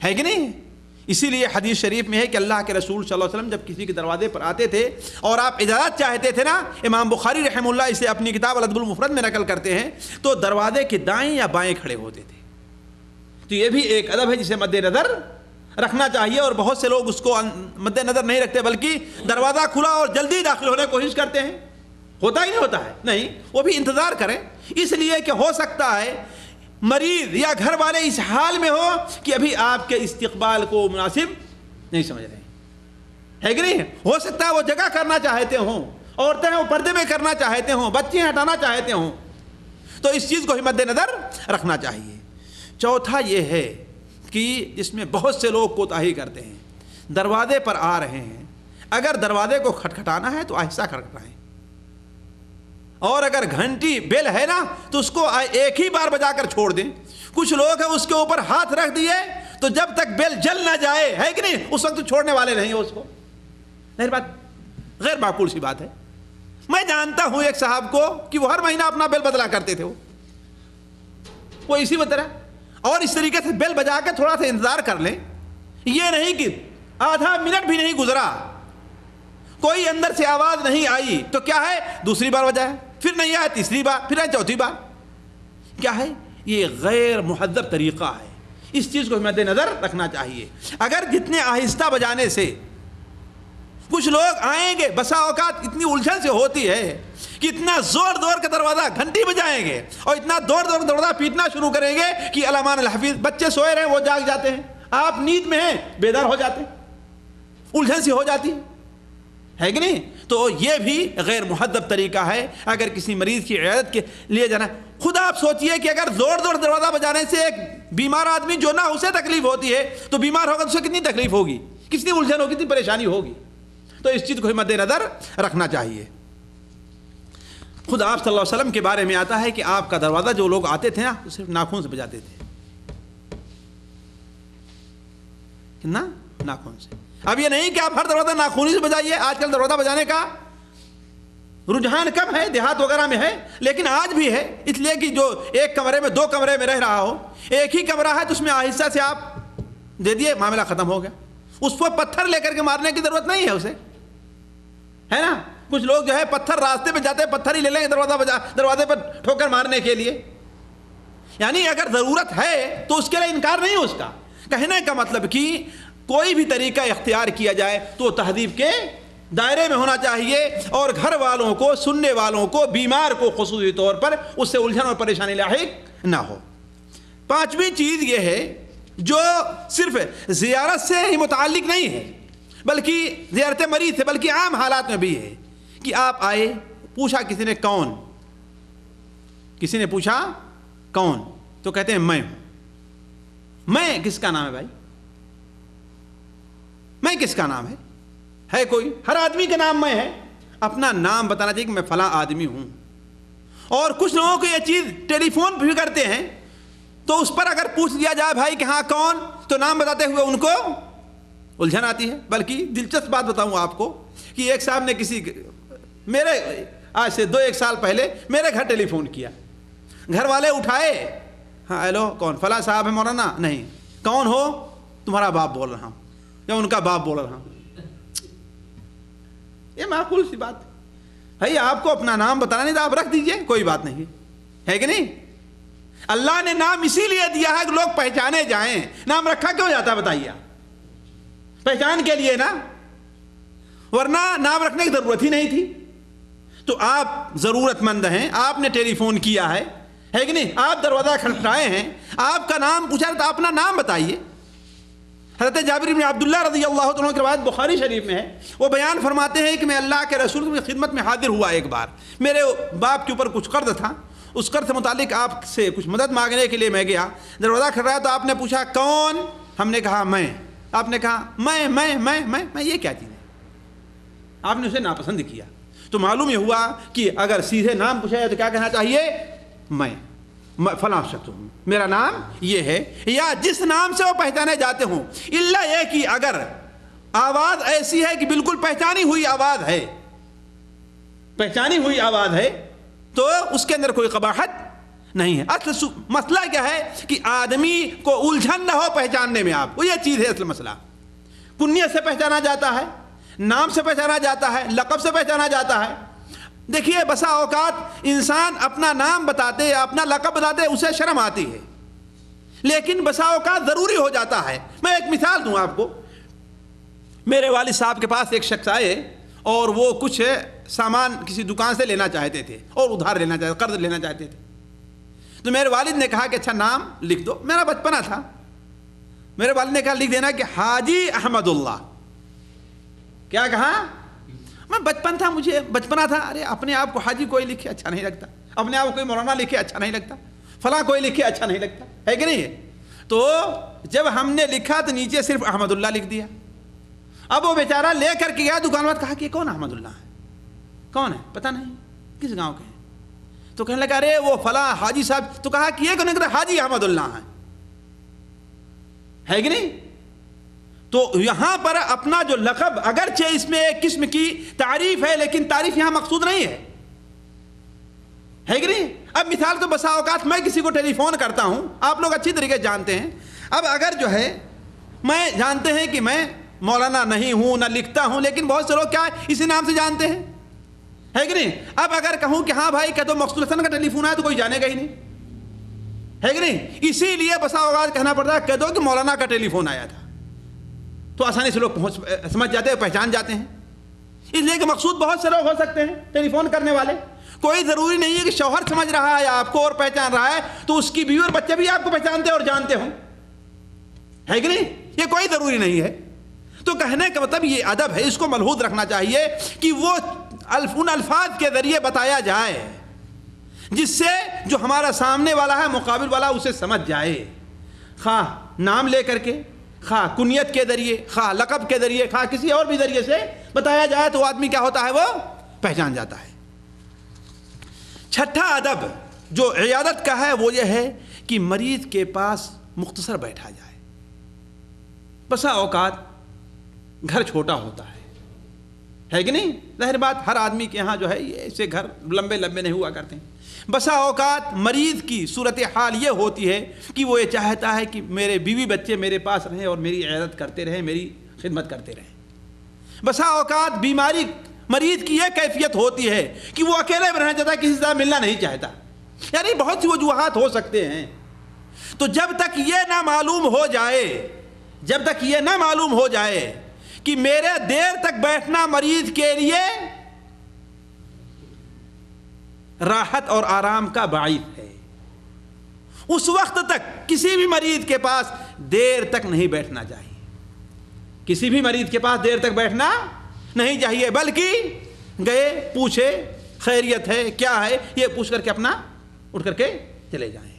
ہے کہ نہیں؟ اسی لیے حدیث شریف میں ہے کہ اللہ کے رسول صلی اللہ علیہ وسلم جب کسی کے دروازے پر آتے تھے اور آپ اجازت چاہتے تھے نا، امام بخاری رحمہ اللہ اسے اپنی کتاب الادب المفرد میں نقل کرتے ہیں، تو دروازے کے دائیں یا بائیں کھڑے ہوتے تھے۔ تو یہ بھی ایک ادب ہے جسے مد نظر رکھنا چاہیے، اور بہت سے لوگ اس کو مد نظر نہیں رکھتے بلکہ دروازہ کھلا اور جلدی داخل ہونے کی کوشش کرتے ہیں۔ ہوتا ہی نہیں ہوتا ہے، نہیں، وہ بھی انتظار کریں، اس لیے کہ ہو سکتا ہے مریض یا گھر والے اس حال میں ہو کہ ابھی آپ کے استقبال کو مناسب نہیں سمجھ رہے ہیں، ہے کہ نہیں؟ ہو سکتا ہے وہ جگہ کرنا چاہتے ہوں، عورتیں وہ پردے میں کرنا چاہتے ہوں، بچے ہٹانا چاہتے ہوں، تو اس چیز کو بھی مد نظر رکھنا چاہیے۔ چوتھا یہ ہے کہ جس میں بہت سے لوگ کوتاہی کرتے ہیں، دروازے پر آ رہے ہیں، اگر دروازے کو کھٹکھٹانا ہے تو آہستہ کھٹکھٹائیں، اور اگر گھنٹی بیل ہے نا تو اس کو ایک ہی بار بجا کر چھوڑ دیں۔ کچھ لوگ ہیں اس کے اوپر ہاتھ رکھ دیے تو جب تک بیل جل نہ جائے، ہے کہ نہیں، اس وقت چھوڑنے والے نہیں ہیں اس کو۔ نہیں، بات غیر معقول سی بات ہے۔ میں جانتا ہوں ایک صاحب کو کہ وہ ہر مہینہ اپنا بیل بدلا کرتے تھے، وہ اسی طرح، اور اس طریقے سے بیل بجا کے تھوڑا سا انتظار کر لیں، یہ نہیں کہ آدھا منٹ بھی نہیں گزرا کوئی اندر سے آواز نہیں آئی تو کیا ہے دوسری بار بجائے، پھر نہیں آیا تیسری بار، پھر آئے چوتھی بار. کیا ہے یہ غیر مہذب طریقہ ہے. اس چیز کو مد نظر رکھنا چاہیے. اگر جتنے آہستہ بجانے سے کچھ لوگ آئیں گے، بسا اوقات اتنی الجھن سے ہوتی ہے کہ اتنا زور دور کا دروازہ گھنٹی بجائیں گے اور اتنا دور دور دروازہ پیٹنا شروع کریں گے کہ علمان الحفیظ بچے سوئے رہے وہ جاگ جاتے ہیں، آپ نیند میں ہیں بیدار ہو جاتے ہیں، الجھن سی ہو جاتی ہے کہ نہیں. تو یہ بھی غیر مہذب طریقہ ہے. اگر کسی مریض کی عیادت کے لیے جانا، خود آپ سوچئے کہ اگر زور زور دروازہ بجانے سے ایک بیمار آدمی جو نہ اسے تکلیف ہوتی ہے تو بیمار ہوگا تو اسے کتنی تکلیف ہوگی، کتنی الجھن ہوگی، کتنی پریشانی ہوگی. تو اس چیز کو مد نظر رکھنا چاہیے. خود آپ صلی اللہ علیہ وسلم کے بارے میں آتا ہے کہ آپ کا دروازہ جو لوگ آتے تھے نا صرف ناخن سے بجاتے تھے، نا ناخن سے. اب یہ نہیں کہ آپ ہر دروازہ ناخونی سے بجائیے. آج کل دروازہ بجانے کا رجحان کم ہے، دیہات وغیرہ میں ہے، لیکن آج بھی ہے. اس لیے کہ جو ایک کمرے میں 2 کمرے میں رہ رہا ہو، ایک ہی کمرہ ہے تو اس میں آہستہ سے آپ دے دیے، معاملہ ختم ہو گیا. اس کو پتھر لے کر کے مارنے کی ضرورت نہیں ہے اسے، ہے نا. کچھ لوگ جو ہے پتھر راستے پہ جاتے ہیں، پتھر ہی لے لیں گے دروازے پر ٹھوکر مارنے کے لیے. یعنی اگر ضرورت ہے تو اس کے لیے انکار نہیں. اس کا کہنے کا مطلب کہ کوئی بھی طریقہ اختیار کیا جائے تو تہذیب کے دائرے میں ہونا چاہیے، اور گھر والوں کو، سننے والوں کو، بیمار کو خصوصی طور پر اس سے الجھن اور پریشانی لاحق نہ ہو. 5ویں چیز یہ ہے جو صرف زیارت سے ہی متعلق نہیں ہے بلکہ زیارت مریض سے، بلکہ عام حالات میں بھی ہے کہ آپ آئے، پوچھا کسی نے کون، کسی نے پوچھا کون، تو کہتے ہیں میں ہوں. میں کس کا نام ہے بھائی؟ میں کس کا نام ہے کوئی؟ ہر آدمی کا نام میں ہے. اپنا نام بتانا چاہیے کہ میں فلاں آدمی ہوں. اور کچھ لوگوں کو یہ چیز ٹیلی فون پہ بھی کرتے ہیں، تو اس پر اگر پوچھ دیا جائے بھائی کہ ہاں کون، تو نام بتاتے ہوئے ان کو الجھن آتی ہے. بلکہ دلچسپ بات بتاؤں آپ کو کہ ایک صاحب نے میرے آج سے 2-1 سال پہلے میرے گھر ٹیلی فون کیا. گھر والے اٹھائے، ہاں ہیلو کون؟ فلاں صاحب ہے مولانا؟ نہیں. کون ہو؟ تمہارا باپ بول رہا ہوں، یا ان کا باپ بول رہا ہوں. یہ معقول سی بات بھائی، آپ کو اپنا نام بتانا نہیں تو آپ رکھ دیجئے، کوئی بات نہیں ہے کہ نہیں. اللہ نے نام اسی لیے دیا ہے کہ لوگ پہچانے جائیں. نام رکھا کیوں جاتا ہے بتائیے؟ پہچان کے لیے نا، ورنہ نام رکھنے کی ضرورت ہی نہیں تھی. تو آپ ضرورت مند ہیں، آپ نے ٹیلی فون کیا ہے کہ نہیں، آپ دروازہ کھٹکھٹائے ہیں، آپ کا نام پوچھا تو اپنا نام بتائیے. حضرت جابر بن عبداللہ رضی اللہ عنہ کی روایت بخاری شریف میں ہے. وہ بیان فرماتے ہیں کہ میں اللہ کے رسول کی خدمت میں حاضر ہوا. ایک بار میرے باپ کے اوپر کچھ قرض تھا، اس قرض سے متعلق آپ سے کچھ مدد مانگنے کے لیے میں گیا. دروازہ کھٹکھٹایا تو آپ نے پوچھا کون؟ ہم نے کہا میں. آپ نے کہا میں یہ کیا چیز ہے؟ آپ نے اسے ناپسند کیا. تو معلوم یہ ہوا کہ اگر سیدھے نام پوچھا جائے تو کیا کہنا چاہیے؟ میں فلاں شخص ہوں، میرا نام یہ ہے، یا جس نام سے وہ پہچانے جاتے ہوں. الا یہ کہ اگر آواز ایسی ہے کہ بالکل پہچانی ہوئی آواز ہے، پہچانی ہوئی آواز ہے، تو اس کے اندر کوئی قباحت نہیں ہے. اصل مسئلہ کیا ہے کہ آدمی کو الجھن نہ ہو پہچاننے میں. آپ کو یہ چیز ہے اصل مسئلہ. کنیت سے پہچانا جاتا ہے، نام سے پہچانا جاتا ہے، لقب سے پہچانا جاتا ہے. دیکھیے بسا اوقات انسان اپنا نام بتاتے، اپنا لقب بتاتے، اسے شرم آتی ہے، لیکن بسا اوقات ضروری ہو جاتا ہے. میں ایک مثال دوں آپ کو. میرے والد صاحب کے پاس ایک شخص آئے اور وہ کچھ سامان کسی دکان سے لینا چاہتے تھے اور ادھار لینا چاہتے، قرض لینا چاہتے تھے. تو میرے والد نے کہا کہ اچھا نام لکھ دو. میرا بچپنا تھا، میرے والد نے کہا لکھ دینا کہ حاجی احمد اللہ. کیا کہا؟ میں بچپن تھا، مجھے بچپنا تھا. ارے اپنے آپ کو حاجی کوئی لکھے اچھا نہیں لگتا، اپنے آپ کو کوئی مولانا لکھے اچھا نہیں لگتا، فلاں کوئی لکھے اچھا نہیں لگتا، ہے کہ نہیں ہے؟ تو جب ہم نے لکھا تو نیچے صرف احمد اللہ لکھ دیا. اب وہ بیچارہ لے کر کے گیا دکان والے، کہا کہ کون احمد اللہ ہے؟ کون ہے؟ پتہ نہیں کس گاؤں کے ہیں. تو کہنے لگا ارے وہ فلاں حاجی صاحب. تو کہا کہ یہ کون ہے؟ حاجی احمد اللہ ہے کہ نہیں؟ تو یہاں پر اپنا جو لقب اگرچہ اس میں ایک قسم کی تعریف ہے لیکن تعریف یہاں مقصود نہیں ہے کہ نہیں؟ اب مثال تو بسا اوقات میں کسی کو ٹیلی فون کرتا ہوں، آپ لوگ اچھی طریقے جانتے ہیں، اب اگر جو ہے میں جانتے ہیں کہ میں مولانا نہیں ہوں، نہ لکھتا ہوں، لیکن بہت سے لوگ کیا اسی نام سے جانتے ہیں، ہے کہ نہیں؟ اب اگر کہوں کہ ہاں بھائی کہ تو مقصود حسن کا ٹیلی فون آیا تو کوئی جانے گا ہی نہیں، ہے کہ نہیں؟ اسی لیے بسا اوقات کہنا پڑتا ہے کہہ دو کہ مولانا کا ٹیلی فون آیا تھا، تو آسانی سے لوگ سمجھ جاتے ہیں، پہچان جاتے ہیں۔ اس لیے کہ مقصود بہت سے لوگ ہو سکتے ہیں ٹیلی فون کرنے والے، کوئی ضروری نہیں ہے کہ شوہر سمجھ رہا ہے آپ کو اور پہچان رہا ہے تو اس کی بیوی اور بچے بھی آپ کو پہچانتے اور جانتے ہوں، ہے کہ نہیں؟ یہ کوئی ضروری نہیں ہے۔ تو کہنے کا مطلب یہ ادب ہے، اس کو ملحوظ رکھنا چاہیے کہ وہ ان الفاظ کے ذریعے بتایا جائے جس سے جو ہمارا سامنے والا ہے مقابل والا اسے سمجھ جائے، خواہ نام لے کر کے، خواہ کنیت کے ذریعے، خواہ لقب کے ذریعے، خواہ کسی اور بھی ذریعے سے بتایا جائے تو آدمی کیا ہوتا ہے، وہ پہچان جاتا ہے۔ چھٹا ادب جو عیادت کا ہے وہ یہ ہے کہ مریض کے پاس مختصر بیٹھا جائے۔ بسا اوقات گھر چھوٹا ہوتا ہے کہ نہیں؟ ظاہر بات ہر آدمی کے یہاں جو ہے یہ ایسے گھر لمبے لمبے نہیں ہوا کرتے ہیں۔ بسا اوقات مریض کی صورتحال یہ ہوتی ہے کہ وہ یہ چاہتا ہے کہ میرے بیوی بچے میرے پاس رہیں اور میری عیادت کرتے رہیں، میری خدمت کرتے رہیں۔ بسا اوقات بیماری مریض کی یہ کیفیت ہوتی ہے کہ وہ اکیلے میں رہنا چاہتا ہے، کسی سے ملنا نہیں چاہتا، یعنی بہت سی وجوہات ہو سکتے ہیں۔ تو جب تک یہ نہ معلوم ہو جائے کہ میرے دیر تک بیٹھنا مریض کے لیے راحت اور آرام کا باعث ہے، اس وقت تک کسی بھی مریض کے پاس دیر تک نہیں بیٹھنا چاہیے، کسی بھی مریض کے پاس دیر تک بیٹھنا نہیں چاہیے، بلکہ گئے پوچھے خیریت ہے کیا ہے یہ پوچھ کر کے اپنا اٹھ کر کے چلے جائیں۔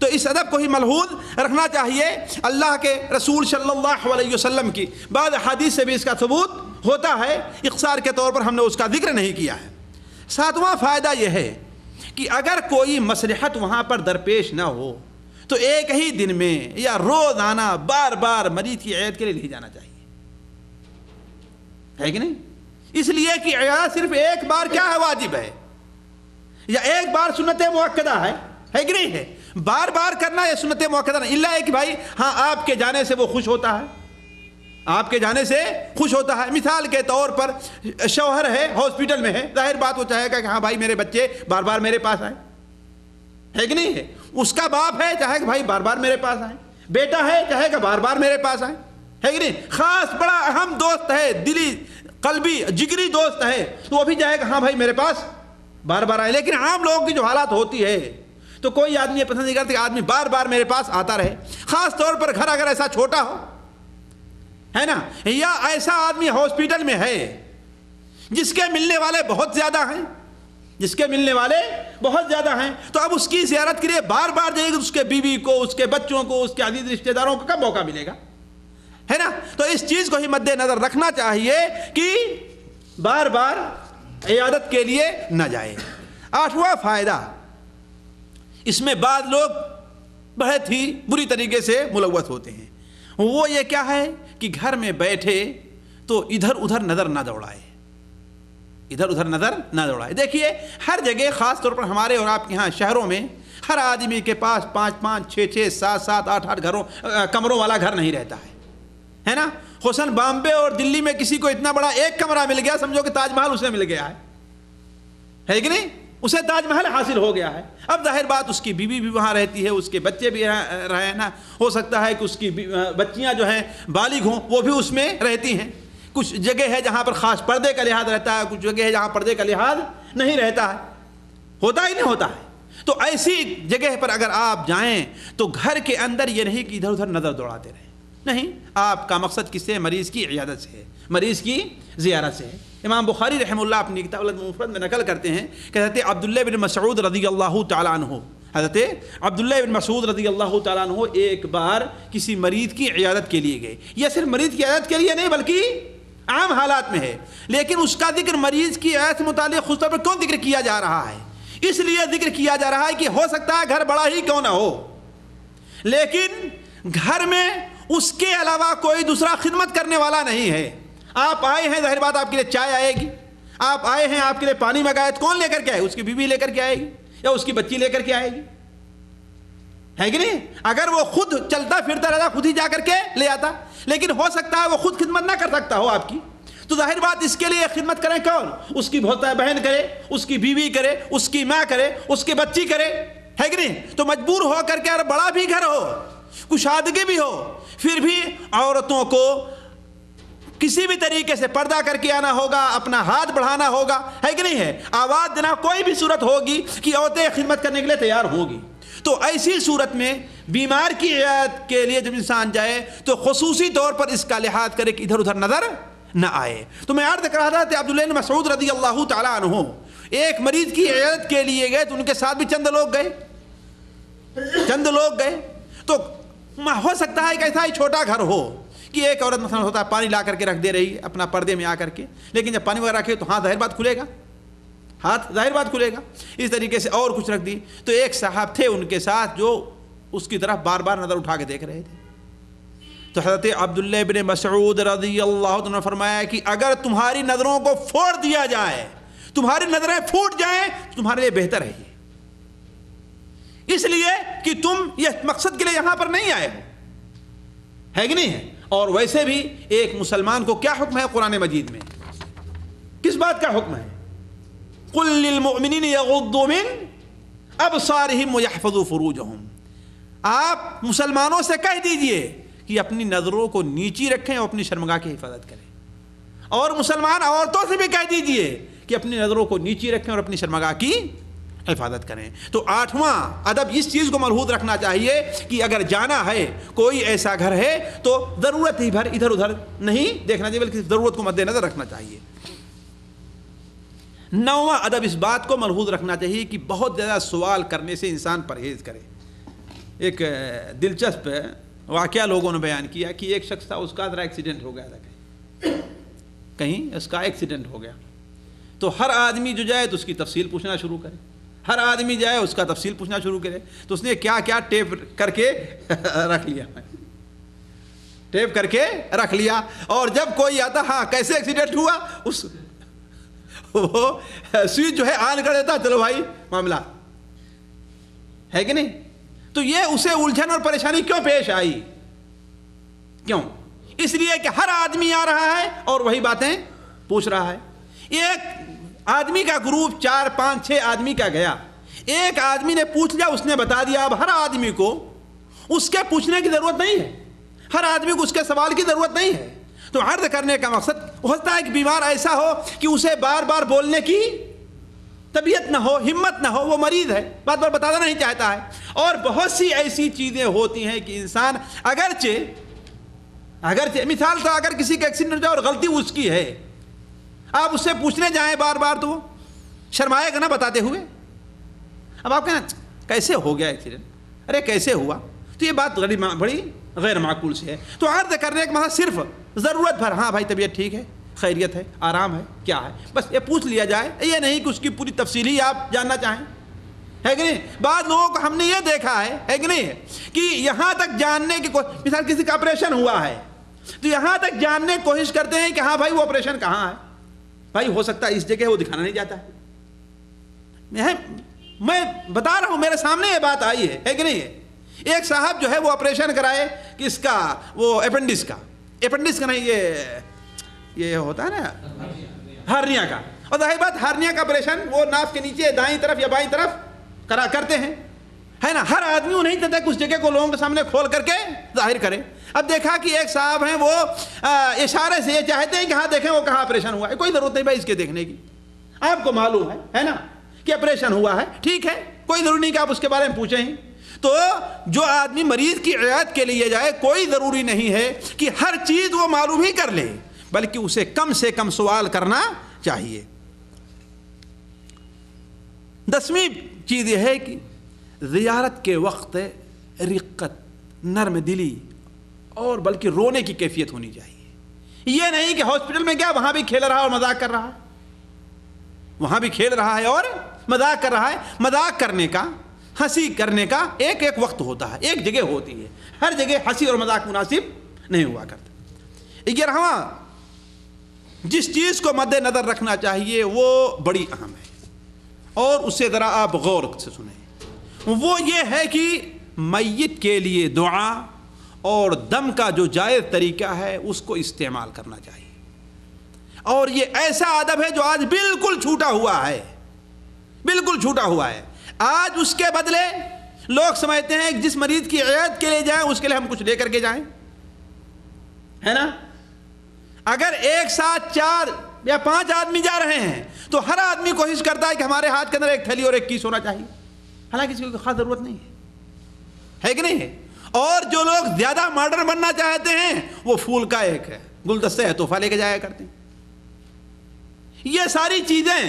تو اس ادب کو ہی ملحوظ رکھنا چاہیے۔ اللہ کے رسول صلی اللہ علیہ وسلم کی بعض حدیث سے بھی اس کا ثبوت ہوتا ہے، اختصار کے طور پر ہم نے اس کا ذکر نہیں کیا ہے۔ ساتواں فائدہ یہ ہے کہ اگر کوئی مصلحت وہاں پر درپیش نہ ہو تو ایک ہی دن میں یا روزانہ بار بار مریض کی عیادت کے لیے نہیں جانا چاہیے، ہے کہ نہیں؟ اس لیے کہ عیادت صرف ایک بار کیا ہے واجب ہے، یا ایک بار سنت مؤکدہ ہے کہ نہیں ہے؟ بار بار کرنا یہ سنت مؤکدہ نہیں، الا ہے کہ بھائی ہاں آپ کے جانے سے وہ خوش ہوتا ہے، آپ کے جانے سے خوش ہوتا ہے۔ مثال کے طور پر شوہر ہے ہاسپٹل میں ہے، ظاہر بات وہ چاہے گا کہ ہاں بھائی میرے بچے بار بار میرے پاس آئے، ہے کہ نہیں ہے؟ اس کا باپ ہے چاہے کہ بھائی بار بار میرے پاس آئے، بیٹا ہے چاہے کہ بار بار میرے پاس آئے، ہے کہ نہیں؟ خاص بڑا اہم دوست ہے، دلی قلبی جگری دوست ہے تو وہ بھی چاہے کہ ہاں بھائی میرے پاس بار بار آئے۔ لیکن عام لوگوں کی جو حالات ہوتی ہے تو کوئی آدمی یہ پسند نہیں کرتا کہ آدمی بار بار میرے پاس آتا رہے، خاص طور پر گھر اگر ایسا چھوٹا ہو، ہے نا، یا ایسا آدمی ہاسپٹل میں ہے جس کے ملنے والے بہت زیادہ ہیں، تو اب اس کی زیارت کے لیے بار بار جائے گا، اس کے بیوی کو، اس کے بچوں کو، اس کے عزیز رشتہ داروں کو کب موقع ملے گا، ہے نا؟ تو اس چیز کو ہی مد نظر رکھنا چاہیے کہ بار بار عیادت کے لیے نہ جائے۔ آٹھواں فائدہ، اس میں بعض لوگ بہت ہی بری طریقے سے ملوث ہوتے ہیں، وہ یہ کیا ہے کہ گھر میں بیٹھے تو ادھر ادھر نظر نہ دوڑائے۔ دیکھیے ہر جگہ، خاص طور پر ہمارے اور آپ کے یہاں شہروں میں، ہر آدمی کے پاس 5-5, 6-6, 7-7, 8-8 کمروں والا گھر نہیں رہتا ہے نا؟ خصوصاً بامبے اور دلی میں کسی کو اتنا بڑا ایک کمرہ مل گیا، سمجھو کہ تاج محل اسے مل گیا ہے کہ نہیں؟ اسے تاج محل حاصل ہو گیا ہے۔ اب ظاہر بات اس کی بیوی بھی وہاں رہتی ہے، اس کے بچے بھی رہے نا، ہو سکتا ہے کہ اس کی بچیاں جو ہیں بالغ ہوں، وہ بھی اس میں رہتی ہیں۔ کچھ جگہ ہے جہاں پر خاص پردے کا لحاظ رہتا ہے، کچھ جگہ ہے جہاں پردے کا لحاظ نہیں رہتا ہے، ہوتا ہی نہیں ہوتا ہے۔ تو ایسی جگہ پر اگر آپ جائیں تو گھر کے اندر یہ نہیں کہ ادھر ادھر نظر دوڑاتے رہیں، نہیں، آپ کا مقصد کس سے؟ مریض کی عیادت سے ہے، مریض کی زیارت سے ہے۔ امام بخاری رحمہ اللہ اپنی کتاب المفرد میں نقل کرتے ہیں کہ حضرت عبداللہ بن مسعود رضی اللہ تعالیٰ عنہ، حضرت عبداللہ بن مسعود رضی اللہ تعالیٰ عنہ ایک بار کسی مریض کی عیادت کے لیے گئے۔ یہ صرف مریض کی عیادت کے لیے نہیں بلکہ عام حالات میں ہے، لیکن اس کا ذکر مریض کی عیادت سے متعلق خود طور پر کیوں ذکر کیا جا رہا ہے؟ اس لیے ذکر کیا جا رہا ہے کہ ہو سکتا ہے گھر بڑا ہی کیوں نہ ہو، لیکن گھر میں اس کے علاوہ کوئی دوسرا خدمت کرنے والا نہیں ہے. آپ آئے ہیں, ظاہر بات آپ کے لیے چائے آئے گی, آپ آئے ہیں آپ کے لیے پانی منگائے, تو کون لے کر کے آئے؟ اس کی بیوی لے کر کے آئے گی یا اس کی بچی لے کر کے آئے گی, ہے کہ نہیں؟ اگر وہ خود چلتا پھرتا رہتا خود ہی جا کر کے لے آتا, لیکن ہو سکتا ہے وہ خود خدمت نہ کر سکتا ہو آپ کی, تو ظاہر بات اس کے لیے خدمت کریں کون؟ اس کی بہن کرے, اس کی بیوی کرے, اس کی ماں کرے, اس کی بچی کرے, ہے کہ نہیں؟ تو مجبور ہو کر کے, اگر بڑا بھی گھر ہو, کشادگی بھی ہو, پھر بھی عورتوں کو کسی بھی طریقے سے پردہ کر کے آنا ہوگا, اپنا ہاتھ بڑھانا ہوگا, ہے کہ نہیں ہے؟ آواز دینا, کوئی بھی صورت ہوگی کہ عورتیں خدمت کرنے کے لیے تیار ہوگی. تو ایسی صورت میں بیمار کی عیادت کے لیے جب انسان جائے تو خصوصی طور پر اس کا لحاظ کرے کہ ادھر ادھر نظر نہ آئے. تو میں عرض کر رہا تھا کہ عبداللہ بن مسعود رضی اللہ تعالیٰ عنہ ایک مریض کی عیادت کے لیے گئے, تو ان کے ساتھ بھی چند لوگ گئے. تو ہو سکتا ہے کہ ایسا ہی چھوٹا گھر ہو کہ ایک عورت مثلا ہوتا ہے پانی لا کر کے رکھ دے رہی ہے اپنا پردے میں آ کر کے, لیکن جب پانی وغیرہ رکھے تو ظاہر بات کھلے گا, اس طریقے سے اور کچھ رکھ دی. تو ایک صاحب تھے ان کے ساتھ جو اس کی طرف بار بار نظر اٹھا کے دیکھ رہے تھے. تو حضرت عبداللہ بن مسعود رضی اللہ عنہ نے فرمایا کہ اگر تمہاری نظروں کو پھوڑ دیا جائے, تمہاری نظریں پھوٹ جائیں, تو تمہارے لیے بہتر ہے یہ, اس لیے کہ تم یہ مقصد کے لیے یہاں پر نہیں آئے ہو, ہے کہ نہیں ہے؟ اور ویسے بھی ایک مسلمان کو کیا حکم ہے قرآن مجید میں؟ کس بات کا حکم ہے؟ قل للمؤمنین یغضوا من ابصارہم ویحفظوا فروجہم. آپ مسلمانوں سے کہہ دیجئے کہ اپنی نظروں کو نیچی رکھیں اور اپنی شرمگاہ کی حفاظت کریں, اور مسلمان عورتوں سے بھی کہہ دیجئے کہ اپنی نظروں کو نیچی رکھیں اور اپنی شرمگاہ کی حفاظت کریں. تو 8واں ادب اس چیز کو ملحوظ رکھنا چاہیے کہ اگر جانا ہے کوئی ایسا گھر ہے تو ضرورت ہی بھر ادھر ادھر نہیں دیکھنا چاہیے, بلکہ ضرورت کو مد نظر رکھنا چاہیے. 9واں ادب اس بات کو ملحوظ رکھنا چاہیے کہ بہت زیادہ سوال کرنے سے انسان پرہیز کرے. ایک دلچسپ واقعہ لوگوں نے بیان کیا کہ ایک شخص تھا, اس کا ذرا ایکسیڈنٹ ہو گیا تھا, کہیں اس کا ایکسیڈنٹ ہو گیا. تو ہر آدمی جو جائے تو اس کی تفصیل پوچھنا شروع کرے, ہر آدمی جائے اس کا تفصیل پوچھنا شروع کرے. تو اس نے کیا کیا ٹیپ کر کے رکھ لیا, اور جب کوئی آتا, ہاں کیسے ایکسیڈنٹ ہوا, اس وہ سوئچ جو ہے آن کر دیتا, چلو بھائی معاملہ, ہے کہ نہیں؟ تو یہ اسے الجھن اور پریشانی کیوں پیش آئی؟ کیوں؟ اس لیے کہ ہر آدمی آ رہا ہے اور وہی باتیں پوچھ رہا ہے. ایک آدمی کا گروپ 4 5 6 آدمی کا گیا, ایک آدمی نے پوچھ لیا, اس نے بتا دیا. اب ہر آدمی کو اس کے پوچھنے کی ضرورت نہیں ہے, ہر آدمی کو اس کے سوال کی ضرورت نہیں ہے. تو عرض کرنے کا مقصد ہوتا ہے کہ بیمار ایسا ہو کہ اسے بار بار بولنے کی طبیعت نہ ہو, ہمت نہ ہو, وہ مریض ہے, بات بار بتانا نہیں چاہتا ہے. اور بہت سی ایسی چیزیں ہوتی ہیں کہ انسان اگرچہ مثال تو اگر کسی کا ایکسیڈنٹ ہو جائے اور غلطی اس کی ہے, آپ اس سے پوچھنے جائیں بار بار تو وہ شرمائے گا نا بتاتے ہوئے. اب آپ کہنا کیسے ہو گیا ایکسیڈنٹ, ارے کیسے ہوا, تو یہ بات بڑی غیر معقول سی ہے. تو عرض کرنے کا مطلب صرف ضرورت بھر, ہاں بھائی طبیعت ٹھیک ہے, خیریت ہے, آرام ہے, کیا ہے, بس یہ پوچھ لیا جائے. یہ نہیں کہ اس کی پوری تفصیل ہی آپ جاننا چاہیں, ہے کہ نہیں؟ بعض لوگوں کو ہم نے یہ دیکھا ہے کہ نہیں, کہ یہاں تک جاننے کی مثال کسی کا آپریشن ہوا ہے تو یہاں تک جاننے کی کوشش کرتے ہیں کہ ہاں بھائی وہ آپریشن کہاں ہے, بھائی ہو سکتا ہے اس جگہ وہ دکھانا نہیں جاتا ہے. میں بتا رہا ہوں, میرے سامنے یہ بات آئی ہے کہ نہیں. ایک صاحب جو ہے وہ آپریشن کرائے کہ اس کا وہ اپینڈکس کا نہیں, یہ ہوتا ہے نا ہرنیا کا, اور ظاہر بات ہرنیا کا آپریشن وہ ناف کے نیچے دائیں طرف یا بائیں طرف کرتے ہیں, ہے نا. ہر آدمی وہ نہیں چاہتا کہ اس جگہ کو لوگوں کے سامنے کھول کر کے ظاہر کرے. اب دیکھا کہ ایک صاحب ہیں وہ اشارے سے یہ چاہتے ہیں کہ ہاں دیکھیں وہ کہاں آپریشن ہوا ہے. کوئی ضرورت نہیں بھائی اس کے دیکھنے کی, آپ کو معلوم ہے نا کہ آپریشن ہوا ہے, ٹھیک ہے, کوئی ضروری نہیں کہ آپ اس کے بارے میں پوچھیں ہی. تو جو آدمی مریض کی عیادت کے لیے جائے, کوئی ضروری نہیں ہے کہ ہر چیز وہ معلوم ہی کر لے, بلکہ اسے کم سے کم سوال کرنا چاہیے. 10ویں چیز یہ ہے کہ زیارت کے وقت رقت, نرم دلی اور بلکہ رونے کی کیفیت ہونی چاہیے. یہ نہیں کہ ہاسپٹل میں گیا وہاں بھی کھیل رہا اور مذاق کر رہا ہے, وہاں بھی کھیل رہا ہے اور مذاق کر رہا ہے. مذاق کرنے کا, ہنسی کرنے کا ایک ایک وقت ہوتا ہے، ایک جگہ ہوتی ہے، ہر جگہ ہنسی اور مذاق مناسب نہیں ہوا کرتا۔ 11واں جس چیز کو مد نظر رکھنا چاہیے وہ بڑی اہم ہے، اور اسے ذرا آپ غور سے سنیں، وہ یہ ہے کہ میت کے لیے دعا اور دم کا جو جائز طریقہ ہے اس کو استعمال کرنا چاہیے۔ اور یہ ایسا ادب ہے جو آج بالکل چھوٹا ہوا ہے، بالکل چھوٹا ہوا ہے۔ آج اس کے بدلے لوگ سمجھتے ہیں کہ جس مریض کی عیادت کے لیے جائیں اس کے لیے ہم کچھ لے کر کے جائیں، ہے نا؟ اگر ایک ساتھ 4 یا 5 آدمی جا رہے ہیں تو ہر آدمی کوشش کرتا ہے کہ ہمارے ہاتھ کے اندر ایک تھیلی اور ایک کیس ہونا چاہیے، حالانکہ اس کی کوئی خاص ضرورت نہیں ہے کہ نہیں ہے؟ اور جو لوگ زیادہ ماڈرن بننا چاہتے ہیں وہ پھول کا ایک ہے گلدستہ ہے تحفہ لے کے جایا کرتے ہیں۔ یہ ساری چیزیں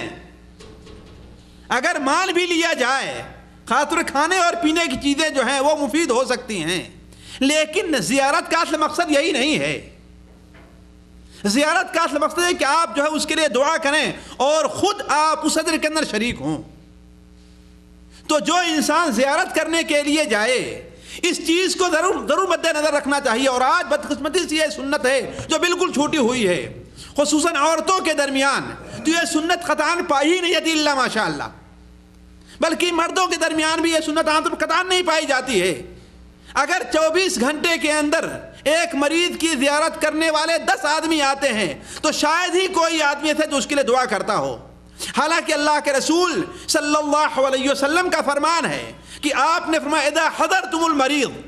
اگر مان بھی لیا جائے، خاص طور کھانے اور پینے کی چیزیں جو ہیں وہ مفید ہو سکتی ہیں، لیکن زیارت کا اصل مقصد یہی نہیں ہے۔ زیارت کا اصل مقصد ہے کہ آپ جو ہے اس کے لیے دعا کریں اور خود آپ اس اجر کے اندر شریک ہوں۔ تو جو انسان زیارت کرنے کے لیے جائے اس چیز کو ضرور مد نظر رکھنا چاہیے۔ اور آج بدقسمتی سے یہ سنت ہے جو بالکل چھوٹی ہوئی ہے، خصوصاً عورتوں کے درمیان، تو یہ سنت قطعاً پائی نہیں جاتی اللہ ماشاء اللہ، بلکہ مردوں کے درمیان بھی یہ سنت عام طور پر قطعاً نہیں پائی جاتی ہے۔ اگر 24 گھنٹے کے اندر ایک مریض کی زیارت کرنے والے 10 آدمی آتے ہیں تو شاید ہی کوئی آدمی ایسا جو اس کے لیے دعا کرتا ہو، حالانکہ اللہ کے رسول صلی اللہ علیہ وسلم کا فرمان ہے کہ آپ نے فرمایا اذا حضرتم المریض،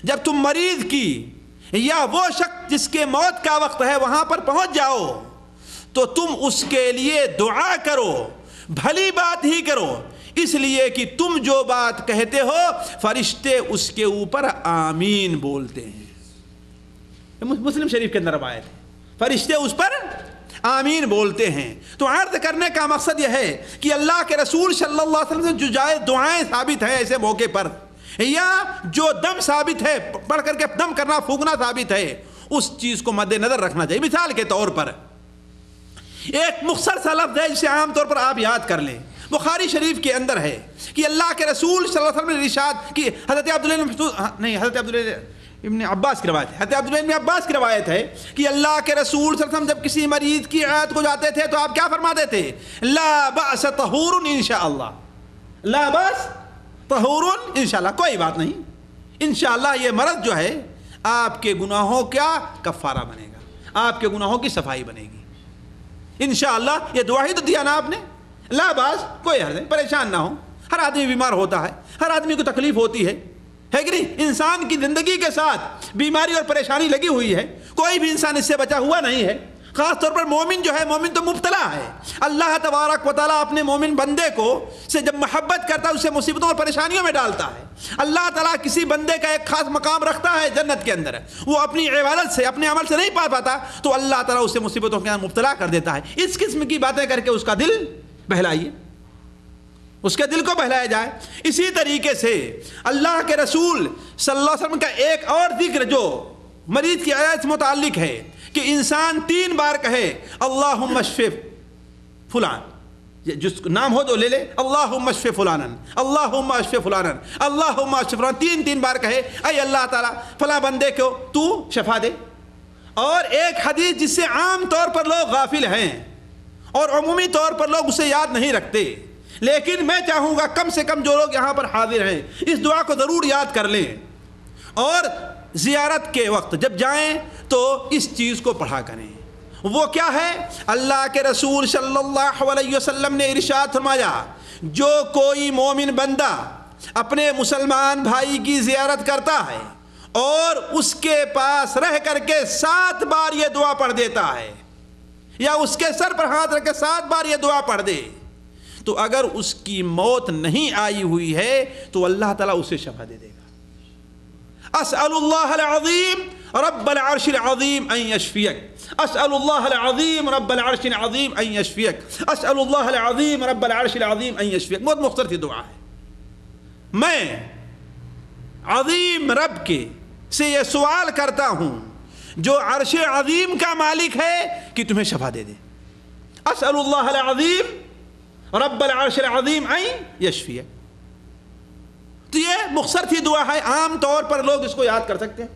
جب تم مریض کی یا وہ شخص جس کے موت کا وقت ہے وہاں پر پہنچ جاؤ تو تم اس کے لیے دعا کرو، بھلی بات ہی کرو، اس لیے کہ تم جو بات کہتے ہو فرشتے اس کے اوپر آمین بولتے ہیں۔ مسلم شریف کے اندر روایت ہے، فرشتے اس پر آمین بولتے ہیں۔ تو عرض کرنے کا مقصد یہ ہے کہ اللہ کے رسول صلی اللہ علیہ وسلم سے جو جائز دعائیں ثابت ہیں ایسے موقع پر، یا جو دم ثابت ہے، پڑھ کر کے دم کرنا پھونکنا ثابت ہے، اس چیز کو مد نظر رکھنا چاہیے۔ مثال کے طور پر ایک مختصر سا لفظ ہے جسے عام طور پر آپ یاد کر لیں، بخاری شریف کے اندر ہے کہ اللہ کے رسول صلی اللہ علیہ وسلم نے ارشاد کی، حضرت عبداللہ ابن عباس کی روایت ہے، حضرت عبداللہ ابن عباس کی روایت ہے کہ اللہ کے رسول صلی اللہ علیہ وسلم جب کسی مریض کی عیادت کو جاتے تھے تو آپ کیا فرماتے تھے؟ لا بأس طہور انشاءاللہ، لا بأس طہور انشاءاللہ، کوئی بات نہیں، انشاءاللہ یہ مرض جو ہے آپ کے گناہوں کا کفارہ بنے گا، آپ کے گناہوں کی صفائی بنے گی، انشاءاللہ۔ یہ دعا ہی تو دیا نا آپ نے، لا باس، کوئی حرج نہیں، پریشان نہ ہو، ہر آدمی بیمار ہوتا ہے، ہر آدمی کو تکلیف ہوتی ہے کہ نہیں؟ انسان کی زندگی کے ساتھ بیماری اور پریشانی لگی ہوئی ہے، کوئی بھی انسان اس سے بچا ہوا نہیں ہے۔ خاص طور پر مومن جو ہے، مومن تو مبتلا ہے۔ اللہ تبارک و تعالیٰ اپنے مومن بندے کو سے جب محبت کرتا ہے اسے مصیبتوں اور پریشانیوں میں ڈالتا ہے۔ اللہ تعالیٰ کسی بندے کا ایک خاص مقام رکھتا ہے جنت کے اندر، وہ اپنی عبادت سے اپنے عمل سے نہیں پا پاتا تو اللہ تعالیٰ اسے مصیبتوں کے اندر مبتلا کر دیتا ہے۔ اس قسم کی باتیں کر کے اس کا دل بہلائیے، اس کے دل کو بہلایا جائے۔ اسی طریقے سے اللہ کے رسول صلی اللہ علیہ وسلم کا ایک اور ذکر جو مریض کی عیادت سے متعلق ہے کہ انسان 3 بار کہے اللہم اشف فلان، جس نام ہو تو لے لے، اللہم اشف فلانا، اللہم اشف فلانا، اللہم اشف فلانا، 3 بار کہے اے اللہ تعالیٰ فلاں بندے کو تو شفا دے۔ اور ایک حدیث جس سے عام طور پر لوگ غافل ہیں اور عمومی طور پر لوگ اسے یاد نہیں رکھتے، لیکن میں چاہوں گا کم سے کم جو لوگ یہاں پر حاضر ہیں اس دعا کو ضرور یاد کر لیں، اور زیارت کے وقت جب جائیں تو اس چیز کو پڑھا کریں۔ وہ کیا ہے؟ اللہ کے رسول صلی اللہ علیہ وسلم نے ارشاد فرمایا جو کوئی مومن بندہ اپنے مسلمان بھائی کی زیارت کرتا ہے اور اس کے پاس رہ کر کے 7 بار یہ دعا پڑھ دیتا ہے، یا اس کے سر پر ہاتھ رکھ کے 7 بار یہ دعا پڑھ دے، تو اگر اس کی موت نہیں آئی ہوئی ہے تو اللہ تعالیٰ اسے شفا دے دے گا۔ اسأل اللہ العظیم رب العرش العظیم ان یشفیک، اسأل اللہ العظیم رب العرش العظیم ان یشفیک، اسأل اللہ العظیم رب العرش العظیم ان یشفیک۔ بہت مختصر سی دعا ہے۔ میں عظیم رب کے سے یہ سوال کرتا ہوں جو عرش عظیم کا مالک ہے کہ تمہیں شفا دے دے۔ اسأل اللہ العظیم رب العرش العظیم ان یشفیک۔ تو یہ مختصر سی دعا ہے، عام طور پر لوگ اس کو یاد کر سکتے ہیں۔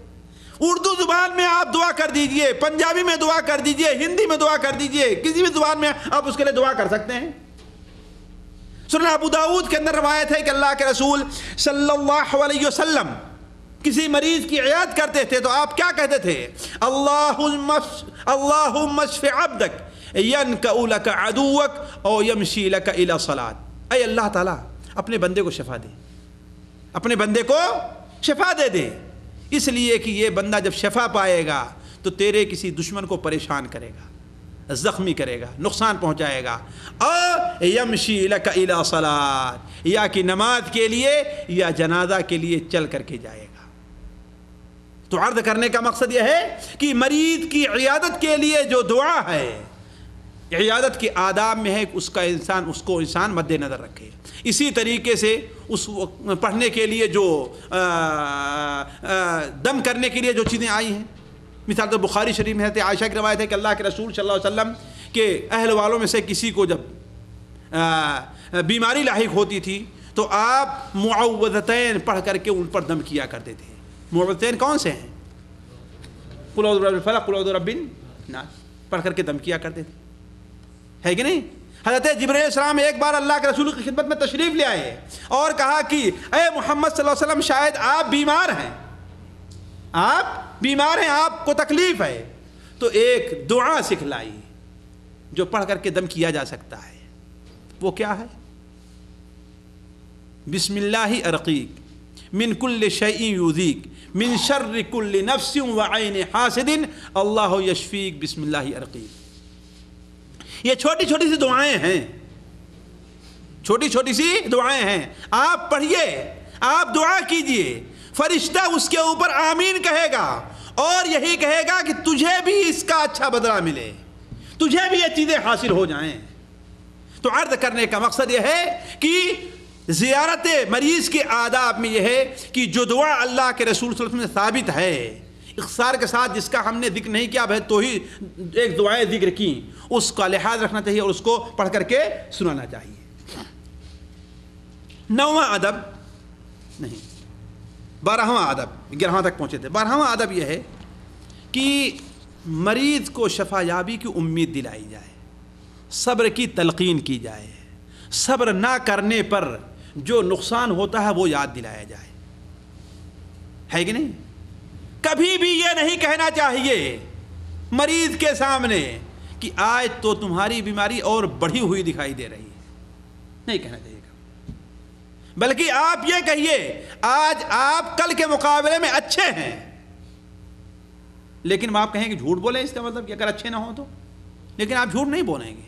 اردو زبان میں آپ دعا کر دیجئے، پنجابی میں دعا کر دیجئے، ہندی میں دعا کر دیجئے، کسی بھی زبان میں آپ اس کے لیے دعا کر سکتے ہیں۔ سنن ابو داؤد کے اندر روایت ہے کہ اللہ کے رسول صلی اللہ علیہ وسلم کسی مریض کی عیادت کرتے تھے تو آپ کیا کہتے تھے؟ اللہم اشف عبدک ینکأ لک عدوک او یمشی لک الی الصلاۃ۔ اے اللہ تعالیٰ اپنے بندے کو شفا دے، اپنے بندے کو شفا دے دے، اس لیے کہ یہ بندہ جب شفا پائے گا تو تیرے کسی دشمن کو پریشان کرے گا، زخمی کرے گا، نقصان پہنچائے گا۔ اور یمشی لک الی الصلاۃ، یا کہ نماز کے لیے یا جنازہ کے لیے چل کر کے جائے گا۔ تو عرض کرنے کا مقصد یہ ہے کہ مریض کی عیادت کے لیے جو دعا ہے، عیادت کے آداب میں ہے اس کو انسان مد نظر رکھے۔ اسی طریقے سے اس پڑھنے کے لیے جو دم کرنے کے لیے جو چیزیں آئی ہیں، مثال تو بخاری شریف میں حضرت عائشہ کی روایت ہے کہ اللہ کے رسول صلی اللہ علیہ وسلم کے اہل والوں میں سے کسی کو جب بیماری لاحق ہوتی تھی تو آپ معوذتین پڑھ کر کے ان پر دم کیا کرتے تھے۔ معوذتین کون سے ہیں؟ قل اعوذ برب الفلق، قل اعوذ برب الناس، پڑھ کر کے دم کیا کرتے تھے، ہے کہ نہیں؟ حضرت جبرائیل علیہ السلام ایک بار اللہ کے رسول کی خدمت میں تشریف لے آئے اور کہا کہ اے محمد صلی اللہ علیہ وسلم شاید آپ بیمار ہیں، آپ بیمار ہیں، آپ کو تکلیف ہے، تو ایک دعا سکھلائی جو پڑھ کر کے دم کیا جا سکتا ہے۔ وہ کیا ہے؟ بسم اللہ ارقیک من کل شیء یؤذیک من شر کل نفس وعین حاسد اللہ یشفیک بسم اللہ ارقیک۔ یہ چھوٹی چھوٹی سی دعائیں ہیں، چھوٹی چھوٹی سی دعائیں ہیں، آپ پڑھیے، آپ دعا کیجئے، فرشتہ اس کے اوپر آمین کہے گا اور یہی کہے گا کہ تجھے بھی اس کا اچھا بدلہ ملے، تجھے بھی یہ چیزیں حاصل ہو جائیں۔ تو عرض کرنے کا مقصد یہ ہے کہ زیارت مریض کے آداب میں یہ ہے کہ جو دعا اللہ کے رسول صلی اللہ علیہ وسلم سے ثابت ہے، اختصار کے ساتھ جس کا ہم نے ذکر نہیں کیا ہے تو ہی ایک دعائیں ذکر کی، اس کا لحاظ رکھنا چاہیے اور اس کو پڑھ کر کے سنانا چاہیے۔ 9واں ادب نہیں، 12واں ادب، 11واں تک پہنچے تھے۔ 12واں ادب یہ ہے کہ مریض کو شفا یابی کی امید دلائی جائے، صبر کی تلقین کی جائے، صبر نہ کرنے پر جو نقصان ہوتا ہے وہ یاد دلایا جائے، ہے کہ نہیں؟ کبھی بھی یہ نہیں کہنا چاہیے مریض کے سامنے کہ آج تو تمہاری بیماری اور بڑھی ہوئی دکھائی دے رہی ہے، نہیں کہنا چاہیے، بلکہ آپ یہ کہیے آج آپ کل کے مقابلے میں اچھے ہیں۔ لیکن آپ کہیں کہ جھوٹ بولیں، اس کا مطلب کہ اگر اچھے نہ ہوں تو، لیکن آپ جھوٹ نہیں بولیں گے،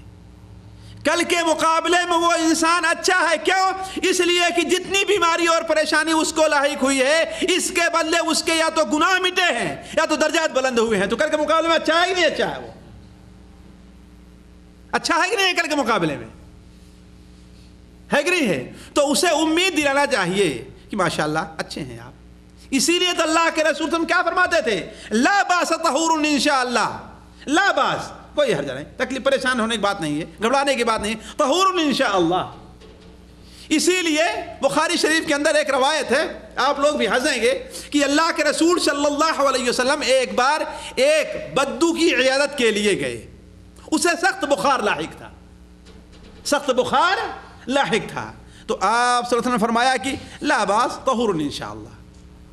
کل کے مقابلے میں وہ انسان اچھا ہے۔ کیوں؟ اس لیے کہ جتنی بیماری اور پریشانی اس کو لاحق ہوئی ہے، اس کے بدلے اس کے یا تو گناہ مٹے ہیں یا تو درجات بلند ہوئے ہیں، تو کل کے مقابلے میں اچھا ہے کہ نہیں اچھا ہے؟ وہ اچھا ہے کہ نہیں کل کے مقابلے میں؟ ہے کہ نہیں ہے؟ تو اسے امید دلانا چاہیے کہ ماشاءاللہ اچھے ہیں آپ۔ اسی لیے تو اللہ کے رسول تم کیا فرماتے تھے؟ لا باس طہور انشاءاللہ، لا باس، کوئی حرج نہیں، تکلیف پریشان ہونے کی بات نہیں ہے، گھبرانے کی بات نہیں، طہور انشاءاللہ۔ اسی لیے بخاری شریف کے اندر ایک روایت ہے، آپ لوگ بھی ہنسیں گے، کہ اللہ کے رسول صلی اللہ علیہ وسلم ایک بار ایک بدو کی عیادت کے لیے گئے، اسے سخت بخار لاحق تھا، سخت بخار لاحق تھا، تو آپ صلی اللہ علیہ وسلم نے فرمایا کہ لا باس طہور انشاءاللہ،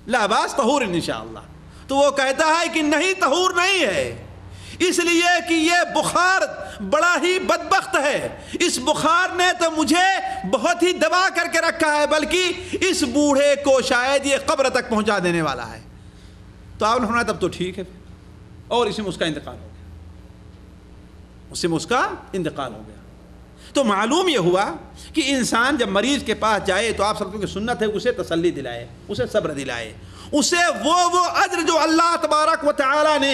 لا باس طہور انشاءاللہ۔ تو وہ کہتا ہے کہ نہیں، طہور نہیں ہے، اس لیے کہ یہ بخار بڑا ہی بدبخت ہے، اس بخار نے تو مجھے بہت ہی دبا کر کے رکھا ہے، بلکہ اس بوڑھے کو شاید یہ قبر تک پہنچا دینے والا ہے۔ تو آپ نے فرمایا تب تو ٹھیک ہے، اور اسی میں اس کا انتقال ہو گیا، اسی میں اس کا انتقال ہو گیا۔ تو معلوم یہ ہوا کہ انسان جب مریض کے پاس جائے تو آپ سب کی سنت ہے اسے تسلی دلائے، اسے صبر دلائے، اسے وہ اجر جو اللہ تبارک و تعالی نے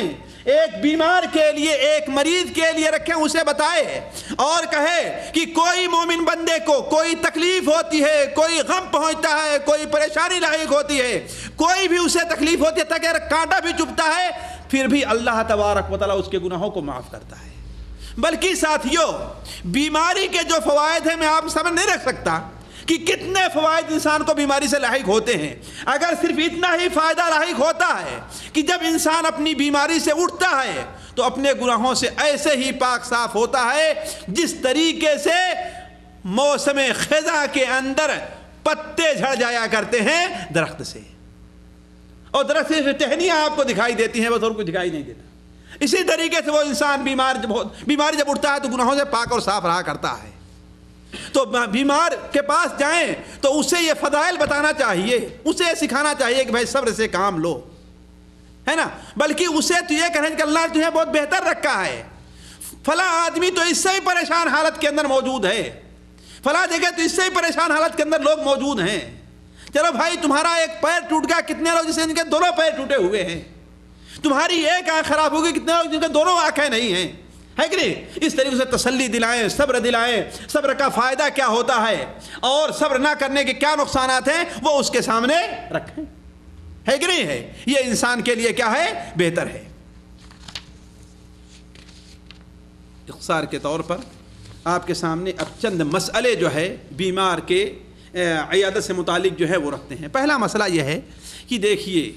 ایک بیمار کے لیے، ایک مریض کے لیے رکھے، اسے بتائے اور کہے کہ کوئی مومن بندے کو کوئی تکلیف ہوتی ہے، کوئی غم پہنچتا ہے، کوئی پریشانی لاحق ہوتی ہے، کوئی بھی اسے تکلیف ہوتی ہے، تاکہ کانٹا بھی چبھتا ہے، پھر بھی اللہ تبارک و تعالی اس کے گناہوں کو معاف کرتا ہے۔ بلکہ ساتھیوں، بیماری کے جو فوائد ہیں میں آپ سامنے نہیں رکھ سکتا، کہ کتنے فوائد انسان کو بیماری سے لاحق ہوتے ہیں. اگر صرف اتنا ہی فائدہ لاحق ہوتا ہے کہ جب انسان اپنی بیماری سے اٹھتا ہے تو اپنے گناہوں سے ایسے ہی پاک صاف ہوتا ہے جس طریقے سے موسم خزاں کے اندر پتے جھڑ جایا کرتے ہیں درخت سے, اور درخت سے ٹہنیاں آپ کو دکھائی دیتی ہیں, بس اور کچھ دکھائی نہیں دیتا. اسی طریقے سے وہ انسان بیماری جب اٹھتا ہے تو گناہوں سے پاک اور صاف رہا کرتا ہے. تو بیمار کے پاس جائیں تو اسے یہ فضائل بتانا چاہیے, اسے یہ سکھانا چاہیے کہ بھائی صبر سے کام لو, ہے نا, بلکہ اسے تو یہ کہیں کہ اللہ نے تمہیں بہت بہتر رکھا ہے, فلاں آدمی تو اس سے ہی پریشان حالت کے اندر موجود ہے, فلاں جگہ تو اس سے ہی پریشان حالت کے اندر لوگ موجود ہیں. چلو بھائی تمہارا ایک پیر ٹوٹ گیا, کتنے لوگ جسے ان کے دونوں پیر ٹوٹے ہوئے ہیں. تمہاری ایک آنکھ خراب ہوگی, کتنے لوگ جن کے دونوں آنکھیں نہیں ہیں, ہے کہ نہیں. اس طریقے سے تسلی دلائیں, صبر دلائیں, صبر کا فائدہ کیا ہوتا ہے اور صبر نہ کرنے کے کیا نقصانات ہیں وہ اس کے سامنے رکھیں, ہے کہ نہیں ہے. یہ انسان کے لیے کیا ہے, بہتر ہے. اختصار کے طور پر آپ کے سامنے اب چند مسئلے جو ہے بیمار کے عیادت سے متعلق جو ہے وہ رکھتے ہیں. پہلا مسئلہ یہ ہے کہ دیکھیے,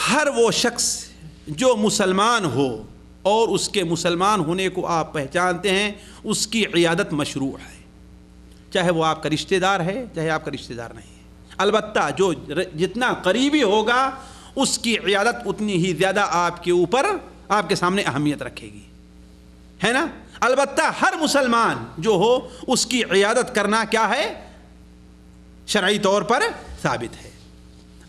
ہر وہ شخص جو مسلمان ہو اور اس کے مسلمان ہونے کو آپ پہچانتے ہیں, اس کی عیادت مشروع ہے, چاہے وہ آپ کا رشتہ دار ہے چاہے آپ کا رشتہ دار نہیں ہے. البتہ جو جتنا قریبی ہوگا اس کی عیادت اتنی ہی زیادہ آپ کے اوپر, آپ کے سامنے اہمیت رکھے گی, ہے نا. البتہ ہر مسلمان جو ہو اس کی عیادت کرنا کیا ہے, شرعی طور پر ثابت ہے.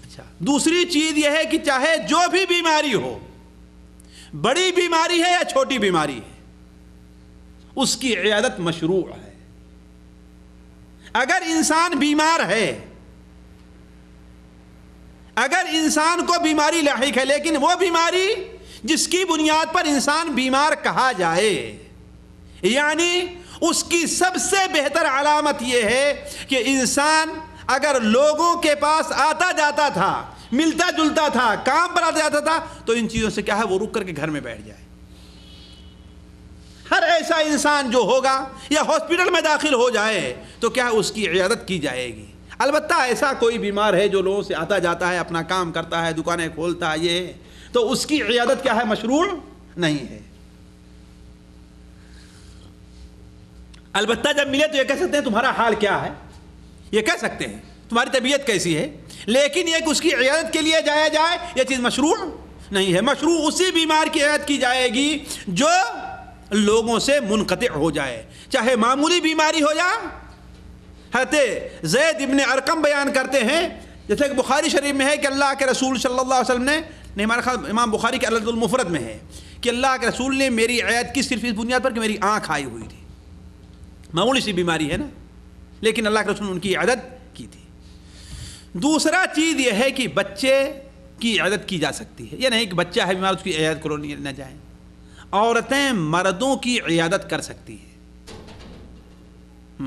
اچھا, دوسری چیز یہ ہے کہ چاہے جو بھی بیماری ہو, بڑی بیماری ہے یا چھوٹی بیماری ہے, اس کی عیادت مشروع ہے. اگر انسان بیمار ہے, اگر انسان کو بیماری لاحق ہے, لیکن وہ بیماری جس کی بنیاد پر انسان بیمار کہا جائے, یعنی اس کی سب سے بہتر علامت یہ ہے کہ انسان اگر لوگوں کے پاس آتا جاتا تھا, ملتا جلتا تھا, کام پر آتا جاتا تھا, تو ان چیزوں سے کیا ہے وہ رک کر کے گھر میں بیٹھ جائے. ہر ایسا انسان جو ہوگا یا ہاسپٹل میں داخل ہو جائے تو کیا ہے اس کی عیادت کی جائے گی. البتہ ایسا کوئی بیمار ہے جو لوگوں سے آتا جاتا ہے, اپنا کام کرتا ہے, دکانیں کھولتا ہے, یہ تو اس کی عیادت کیا ہے, مشروع نہیں ہے. البتہ جب ملے تو یہ کہہ سکتے ہیں تمہارا حال کیا ہے, یہ کہہ سکتے ہیں تمہاری طبیعت کیسی ہے, لیکن یہ کہ اس کی عیادت کے لیے جایا جائے یہ چیز مشروع نہیں ہے. مشروع اسی بیمار کی عیادت کی جائے گی جو لوگوں سے منقطع ہو جائے, چاہے معمولی بیماری ہو یا. حضرت زید ابن ارقم بیان کرتے ہیں, جیسے کہ بخاری شریف میں ہے کہ اللہ کے رسول صلی اللہ علیہ وسلم نے, ہمارا خیال امام بخاری کے الادب المفرد میں ہے کہ اللہ کے رسول نے میری عیادت کی صرف اس بنیاد پر کہ میری آنکھ آئی ہوئی تھی, معمولی سی بیماری ہے نا, لیکن اللہ کے رسول نے ان کی عیادت کی تھی. دوسرا چیز یہ ہے کہ بچے کی عیادت کی جا سکتی ہے, یہ نہیں کہ بچہ ہے بیمار اس کی عیادت کرو نہ جائیں. عورتیں مردوں کی عیادت کر سکتی ہیں,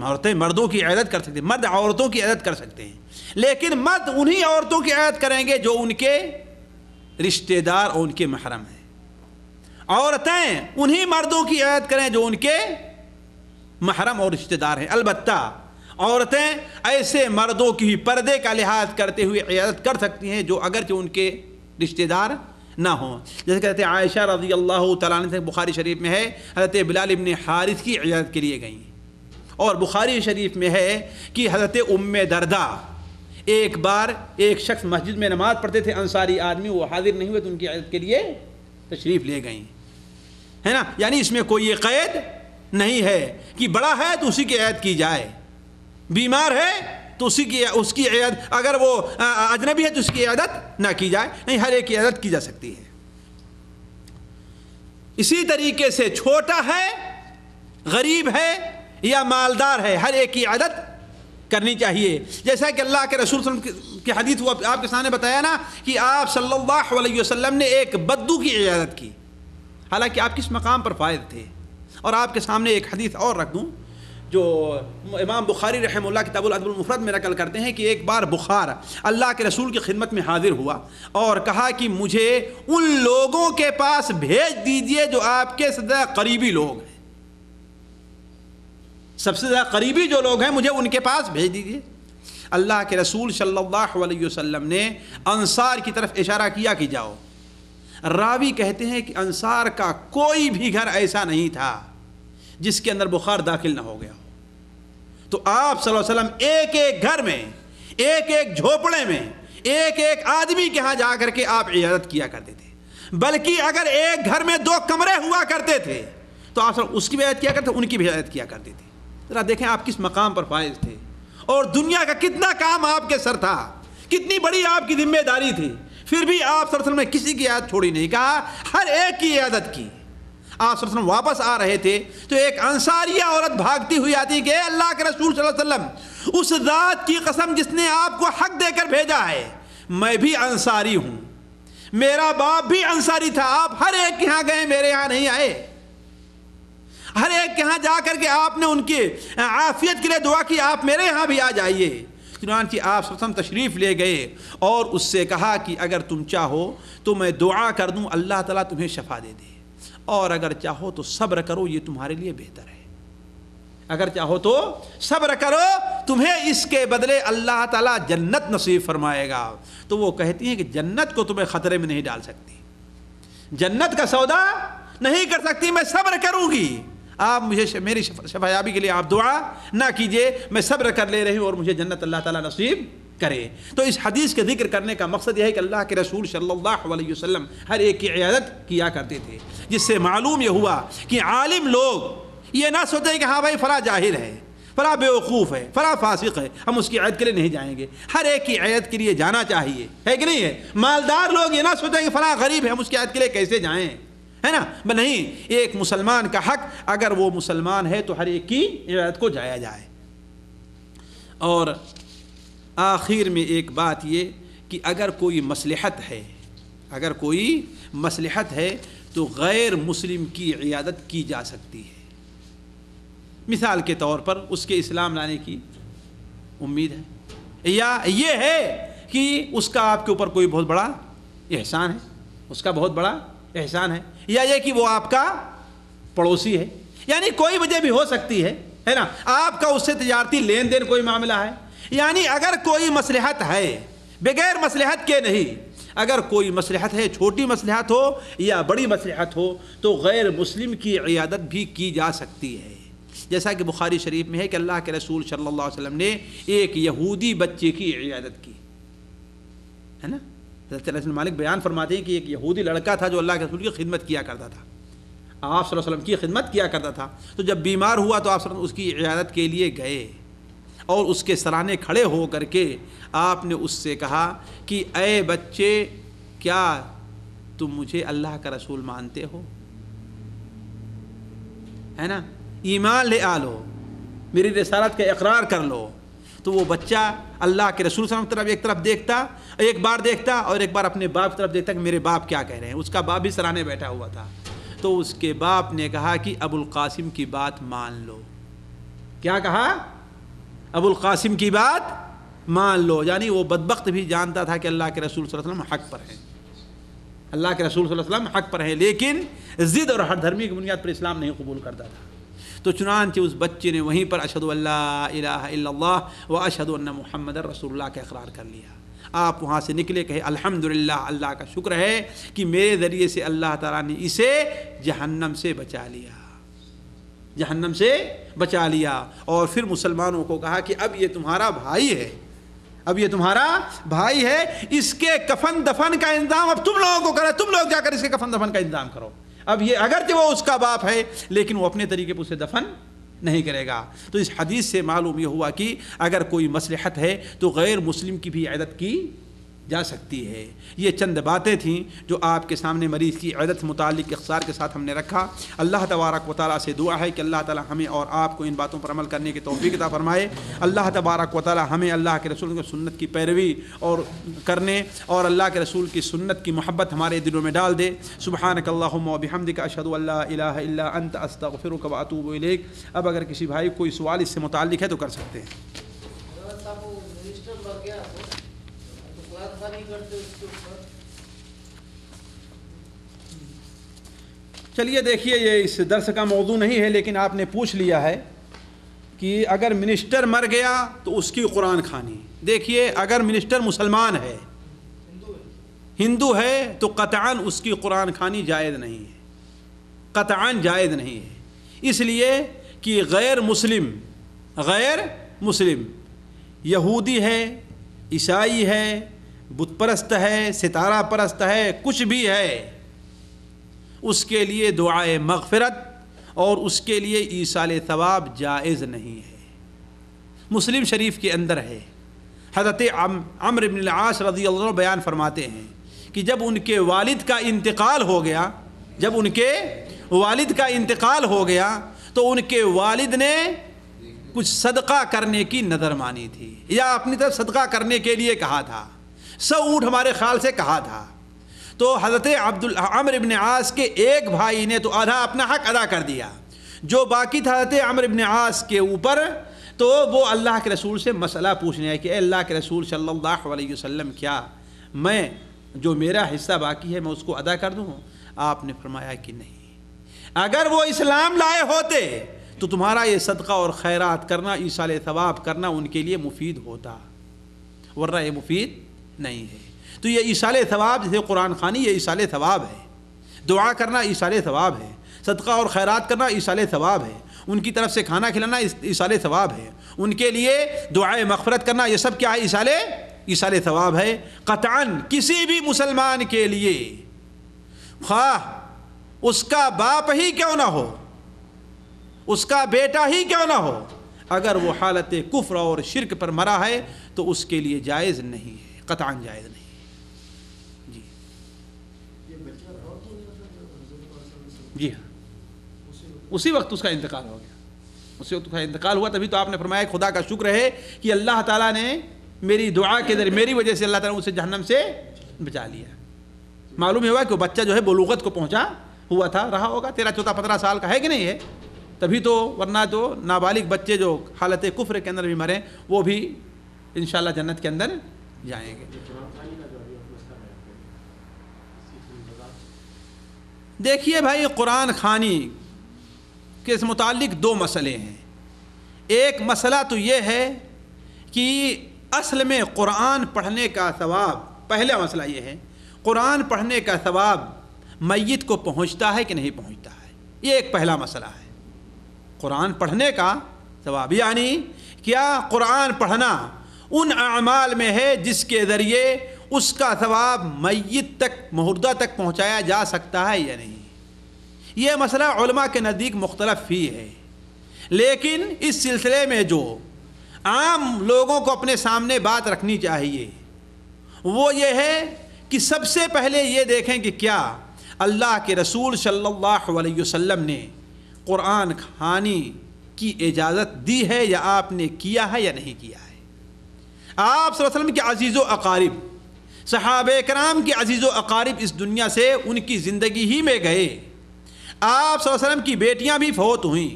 عورتیں مردوں کی عیادت کر سکتی ہیں, مرد عورتوں کی عیادت کر سکتے ہیں, لیکن مرد انہی عورتوں کی عیادت کریں گے جو ان کے رشتہ دار اور ان کے محرم ہیں. عورتیں انہی مردوں کی عیادت کریں جو ان کے محرم اور رشتہ دار ہیں. البتہ عورتیں ایسے مردوں کی پردے کا لحاظ کرتے ہوئے عیادت کر سکتی ہیں جو اگرچہ ان کے رشتہ دار نہ ہوں. جیسے کہتے ہیں عائشہ رضی اللہ تعالیٰ عنہ سے بخاری شریف میں ہے, حضرت بلال ابن حارث کی عیادت کے لیے گئیں. اور بخاری شریف میں ہے کہ حضرت ام دردہ ایک بار ایک شخص مسجد میں نماز پڑھتے تھے, انصاری آدمی, وہ حاضر نہیں ہوئے تو ان کی عیادت کے لیے تشریف لے گئیں, ہے نا. یعنی اس میں کوئی یہ قید نہیں ہے کہ بڑا ہے تو اسی کی عیادت کی جائے, بیمار ہے تو اس کی عیادت, اگر وہ اجنبی ہے تو اس کی عیادت نہ کی جائے, نہیں, ہر ایک کی عیادت کی جا سکتی ہے. اسی طریقے سے چھوٹا ہے, غریب ہے یا مالدار ہے, ہر ایک کی عیادت کرنی چاہیے. جیسا کہ اللہ کے رسول صلی اللہ علیہ وسلم کی حدیث وہ آپ کے سامنے بتایا نا کہ آپ صلی اللہ علیہ وسلم نے ایک بدو کی عیادت کی, حالانکہ آپ کس مقام پر فائز تھے. اور آپ کے سامنے ایک حدیث اور رکھ دوں جو امام بخاری رحمہ اللہ کتاب الادب المفرد میں نقل کرتے ہیں کہ ایک بار بخار اللہ کے رسول کی خدمت میں حاضر ہوا اور کہا کہ مجھے ان لوگوں کے پاس بھیج دیجئے جو آپ کے زیادہ قریبی لوگ ہیں. سب سے زیادہ قریبی جو لوگ ہیں مجھے ان کے پاس بھیج دیجیے۔ اللہ کے رسول صلی اللہ علیہ وسلم نے انصار کی طرف اشارہ کیا کہ جاؤ۔ راوی کہتے ہیں کہ انصار کا کوئی بھی گھر ایسا نہیں تھا جس کے اندر بخار داخل نہ ہو گیا ہو۔ تو آپ صلی اللہ علیہ وسلم ایک ایک گھر میں، ایک ایک جھوپڑے میں، ایک ایک آدمی کے ہاں جا کر کے آپ عیادت کیا کرتے تھے۔ بلکہ اگر ایک گھر میں 2 کمرے ہوا کرتے تھے تو آپ اس کی بھی عیادت کیا کرتے، ان کی بھی عیادت کیا کرتے تھے۔ ذرا دیکھیں آپ کس مقام پر فائز تھے، اور دنیا کا کتنا کام آپ کے سر تھا، کتنی بڑی آپ کی ذمہ داری تھی، پھر بھی آپ صلی اللہ علیہ وسلم نے کسی کی عیادت چھوڑی نہیں، کہا ہر ایک کی عیادت کی۔ آپ صلی اللہ علیہ وسلم واپس آ رہے تھے تو ایک انصاریہ عورت بھاگتی ہوئی آتی کہ اے اللہ کے رسول صلی اللہ علیہ وسلم، اس ذات کی قسم جس نے آپ کو حق دے کر بھیجا ہے، میں بھی انصاری ہوں، میرا باپ بھی انصاری تھا، آپ ہر ایک کے ہاں گئے، میرے یہاں نہیں آئے۔ ہر ایک کے ہاں جا کر کے آپ نے ان کی عافیت کے لیے دعا کی، آپ میرے یہاں بھی آ جائیے۔ چنانچہ آپ صلی اللہ علیہ وسلم تشریف لے گئے اور اس سے کہا کہ اگر تم چاہو تو میں دعا کر دوں اللہ تعالیٰ تمہیں شفا دے دے، اور اگر چاہو تو صبر کرو، یہ تمہارے لیے بہتر ہے۔ اگر چاہو تو صبر کرو، تمہیں اس کے بدلے اللہ تعالیٰ جنت نصیب فرمائے گا۔ تو وہ کہتی ہیں کہ جنت کو تمہیں خطرے میں نہیں ڈال سکتی، جنت کا سودا نہیں کر سکتی، میں صبر کروں گی، آپ مجھے میری شفایابی کے لیے آپ دعا نہ کیجئے، میں صبر کر لے رہی ہوں اور مجھے جنت اللہ تعالیٰ نصیب کرے۔ تو اس حدیث کے ذکر کرنے کا مقصد یہ ہے کہ اللہ کے رسول صلی اللہ علیہ وسلم ہر ایک کی عیادت کیا کرتے تھے، جس سے معلوم یہ ہوا کہ عالم لوگ یہ نہ سوچیں کہ ہاں بھائی فلاں جاہل ہے، فلاں بیوقوف ہے، فلاں فاسق ہے، ہم اس کی عیادت کے لیے نہیں جائیں گے۔ ہر ایک کی عیادت کے لیے جانا چاہیے، ہے کہ نہیں ہے؟ مالدار لوگ یہ نہ سوچیں کہ فلاں غریب ہے، ہم اس کی عیادت کے لیے کیسے جائیں، ہے نا؟ نہیں، ایک مسلمان کا حق، اگر وہ مسلمان ہے تو ہر ایک کی عیادت کو جایا جائے۔ اور آخر میں ایک بات یہ کہ اگر کوئی مصلحت ہے، اگر کوئی مصلحت ہے تو غیر مسلم کی عیادت کی جا سکتی ہے۔ مثال کے طور پر اس کے اسلام لانے کی امید ہے، یا یہ ہے کہ اس کا آپ کے اوپر کوئی بہت بڑا احسان ہے، اس کا بہت بڑا احسان ہے، یا یہ کہ وہ آپ کا پڑوسی ہے، یعنی کوئی وجہ بھی ہو سکتی ہے نا، آپ کا اس سے تجارتی لین دین کوئی معاملہ ہے، یعنی اگر کوئی مصلحت ہے، بغیر مصلحت کے نہیں، اگر کوئی مصلحت ہے، چھوٹی مصلحت ہو یا بڑی مصلحت ہو، تو غیر مسلم کی عیادت بھی کی جا سکتی ہے۔ جیسا کہ بخاری شریف میں ہے کہ اللہ کے رسول صلی اللہ علیہ وسلم نے ایک یہودی بچے کی عیادت کی، ہے نا؟ حضرت انس بن مالک بیان فرماتے ہیں کہ ایک یہودی لڑکا تھا جو اللہ کے رسول کی خدمت کیا کرتا تھا، آپ صلی اللہ علیہ وسلم کی خدمت کیا کرتا تھا، تو جب بیمار ہوا تو آپ صلی اللہ علیہ وسلم اس کی عیادت کے لیے گئے، اور اس کے سرانے کھڑے ہو کر کے آپ نے اس سے کہا کہ اے بچے، کیا تم مجھے اللہ کا رسول مانتے ہو، ہے نا؟ ایمان لے آ لو، میری رسالت کا اقرار کر لو۔ تو وہ بچہ اللہ کے رسول صلی اللہ علیہ وسلم ایک طرف دیکھتا، ایک بار دیکھتا اور ایک بار اپنے باپ کی طرف دیکھتا کہ میرے باپ کیا کہہ رہے ہیں۔ اس کا باپ بھی سرانے بیٹھا ہوا تھا، تو اس کے باپ نے کہا کہ ابو القاسم کی بات مان لو۔ کیا کہا؟ ابو القاسم کی بات مان لو، یعنی وہ بدبخت بھی جانتا تھا کہ اللہ کے رسول صلی اللہ علیہ وسلم حق پر ہیں، اللہ کے رسول صلی اللہ علیہ وسلم حق پر ہیں، لیکن ضد اور ہر دھرمی کی بنیاد پر اسلام نہیں قبول کرتا تھا۔ تو چنانچہ اس بچے نے وہیں پر اشہد ان لا الہ الا اللہ و اشہد ان محمد رسول اللہ کا اقرار کر لیا۔ آپ وہاں سے نکلے، کہے الحمدللہ، اللہ کا شکر ہے کہ میرے ذریعے سے اللہ تعالیٰ نے اسے جہنم سے بچا لیا، جہنم سے بچا لیا۔ اور پھر مسلمانوں کو کہا کہ اب یہ تمہارا بھائی ہے، اب یہ تمہارا بھائی ہے، اس کے کفن دفن کا انتظام اب تم لوگوں کو کرو، تم لوگ جا کر اس کے کفن دفن کا انتظام کرو۔ اب یہ اگرچہ وہ اس کا باپ ہے لیکن وہ اپنے طریقے پر اسے دفن نہیں کرے گا۔ تو اس حدیث سے معلوم یہ ہوا کہ اگر کوئی مصلحت ہے تو غیر مسلم کی بھی عیادت کی جا سکتی ہے۔ یہ چند باتیں تھیں جو آپ کے سامنے مریض کی عیادت سے متعلق اختصار کے ساتھ ہم نے رکھا۔ اللہ تبارک و تعالیٰ سے دعا ہے کہ اللہ تعالیٰ ہمیں اور آپ کو ان باتوں پر عمل کرنے کی توفیق عطا فرمائے۔ اللہ تبارک و تعالیٰ ہمیں اللہ کے رسول کی سنت کی پیروی اور کرنے اور اللہ کے رسول کی سنت کی محبت ہمارے دلوں میں ڈال دے۔ سبحانک اللہم و بحمدک، اشہد ان لا الہ الا انت، استغفرک و اتوب الیک۔ اب اگر کسی بھائی کوئی سوال اس سے متعلق ہے تو کر سکتے ہیں۔ چلیے دیکھیے، یہ اس درس کا موضوع نہیں ہے لیکن آپ نے پوچھ لیا ہے کہ اگر منسٹر مر گیا تو اس کی قرآن خوانی. دیکھیے اگر منسٹر مسلمان ہے، ہندو ہے، تو قطعاً اس کی قرآن خوانی جائز نہیں ہے، قطعاً جائز نہیں ہے. اس لیے کہ غیر مسلم یہودی ہے، عیسائی ہے، بت پرست ہے، ستارہ پرست ہے، کچھ بھی ہے، اس کے لیے دعائے مغفرت اور اس کے لیے ایصال ثواب جائز نہیں ہے. مسلم شریف کے اندر ہے، حضرت عمرو بن العاص رضی اللہ عنہ بیان فرماتے ہیں کہ جب ان کے والد کا انتقال ہو گیا تو ان کے والد نے کچھ صدقہ کرنے کی نظر مانی تھی، یا اپنی طرف صدقہ کرنے کے لیے کہا تھا. 100 اونٹ ہمارے خیال سے کہا تھا. تو حضرت عمرو بن عاص کے ایک بھائی نے تو آدھا اپنا حق ادا کر دیا، جو باقی تھا حضرت عمرو بن عاص کے اوپر، تو وہ اللہ کے رسول سے مسئلہ پوچھنے آئے کہ اے اللہ کے رسول صلی اللہ علیہ وسلم، کیا میں جو میرا حصہ باقی ہے میں اس کو ادا کر دوں؟ آپ نے فرمایا کہ نہیں، اگر وہ اسلام لائے ہوتے تو تمہارا یہ صدقہ اور خیرات کرنا، ایصال ثواب کرنا ان کے لیے مفید ہوتا، ورنہ یہ مفید نہیں ہے. تو یہ ایصال ثواب، جیسے قرآن خوانی، یہ ایصال ثواب ہے، دعا کرنا ایصال ثواب ہے، صدقہ اور خیرات کرنا ایصال ثواب ہے، ان کی طرف سے کھانا کھلانا ایصال ثواب ہے، ان کے لیے دعائے مغفرت کرنا، یہ سب کیا ہے؟ ایصال ثواب ہے. قطعاً کسی بھی مسلمان کے لیے، خواہ اس کا باپ ہی کیوں نہ ہو، اس کا بیٹا ہی کیوں نہ ہو، اگر وہ حالت کفر اور شرک پر مرا ہے تو اس کے لیے جائز نہیں ہے، قطعاً جائز نہیں. جی ہاں، اسی وقت اس کا انتقال ہو گیا، اسی وقت اس کا انتقال ہوا. تبھی تو آپ نے فرمایا خدا کا شکر ہے کہ اللہ تعالیٰ نے میری دعا کے ذریعے، میری وجہ سے اللہ تعالیٰ نے اسے جہنم سے بچا لیا. معلوم ہوا کہ وہ بچہ جو ہے بلوغت کو پہنچا ہوا تھا، رہا ہوگا 13 14 15 سال کا ہے کہ نہیں ہے، تبھی تو، ورنہ تو نابالغ بچے جو حالت کفر کے اندر بھی مریں وہ بھی انشاءاللہ جنت کے اندر جائیں گے. دیکھیے بھائی، قرآن خوانی کے متعلق 2 مسئلے ہیں. ایک مسئلہ تو یہ ہے کہ اصل میں قرآن پڑھنے کا ثواب، پہلا مسئلہ یہ ہے قرآن پڑھنے کا ثواب میت کو پہنچتا ہے کہ نہیں پہنچتا ہے. یہ ایک پہلا مسئلہ ہے، قرآن پڑھنے کا ثواب، یعنی کیا قرآن پڑھنا ان اعمال میں ہے جس کے ذریعے اس کا ثواب میت تک، مردہ تک پہنچایا جا سکتا ہے یا نہیں. یہ مسئلہ علماء کے نزدیک مختلف ہی ہے، لیکن اس سلسلے میں جو عام لوگوں کو اپنے سامنے بات رکھنی چاہیے وہ یہ ہے کہ سب سے پہلے یہ دیکھیں کہ کیا اللہ کے رسول صلی اللہ علیہ وسلم نے قرآن خوانی کی اجازت دی ہے، یا آپ نے کیا ہے یا نہیں کیا ہے. آپ صلی اللہ علیہ وسلم کے عزیز و اقارب، صحابہ کرام کے عزیز و اقارب اس دنیا سے ان کی زندگی ہی میں گئے. آپ صلی اللہ علیہ وسلم کی بیٹیاں بھی فوت ہوئیں.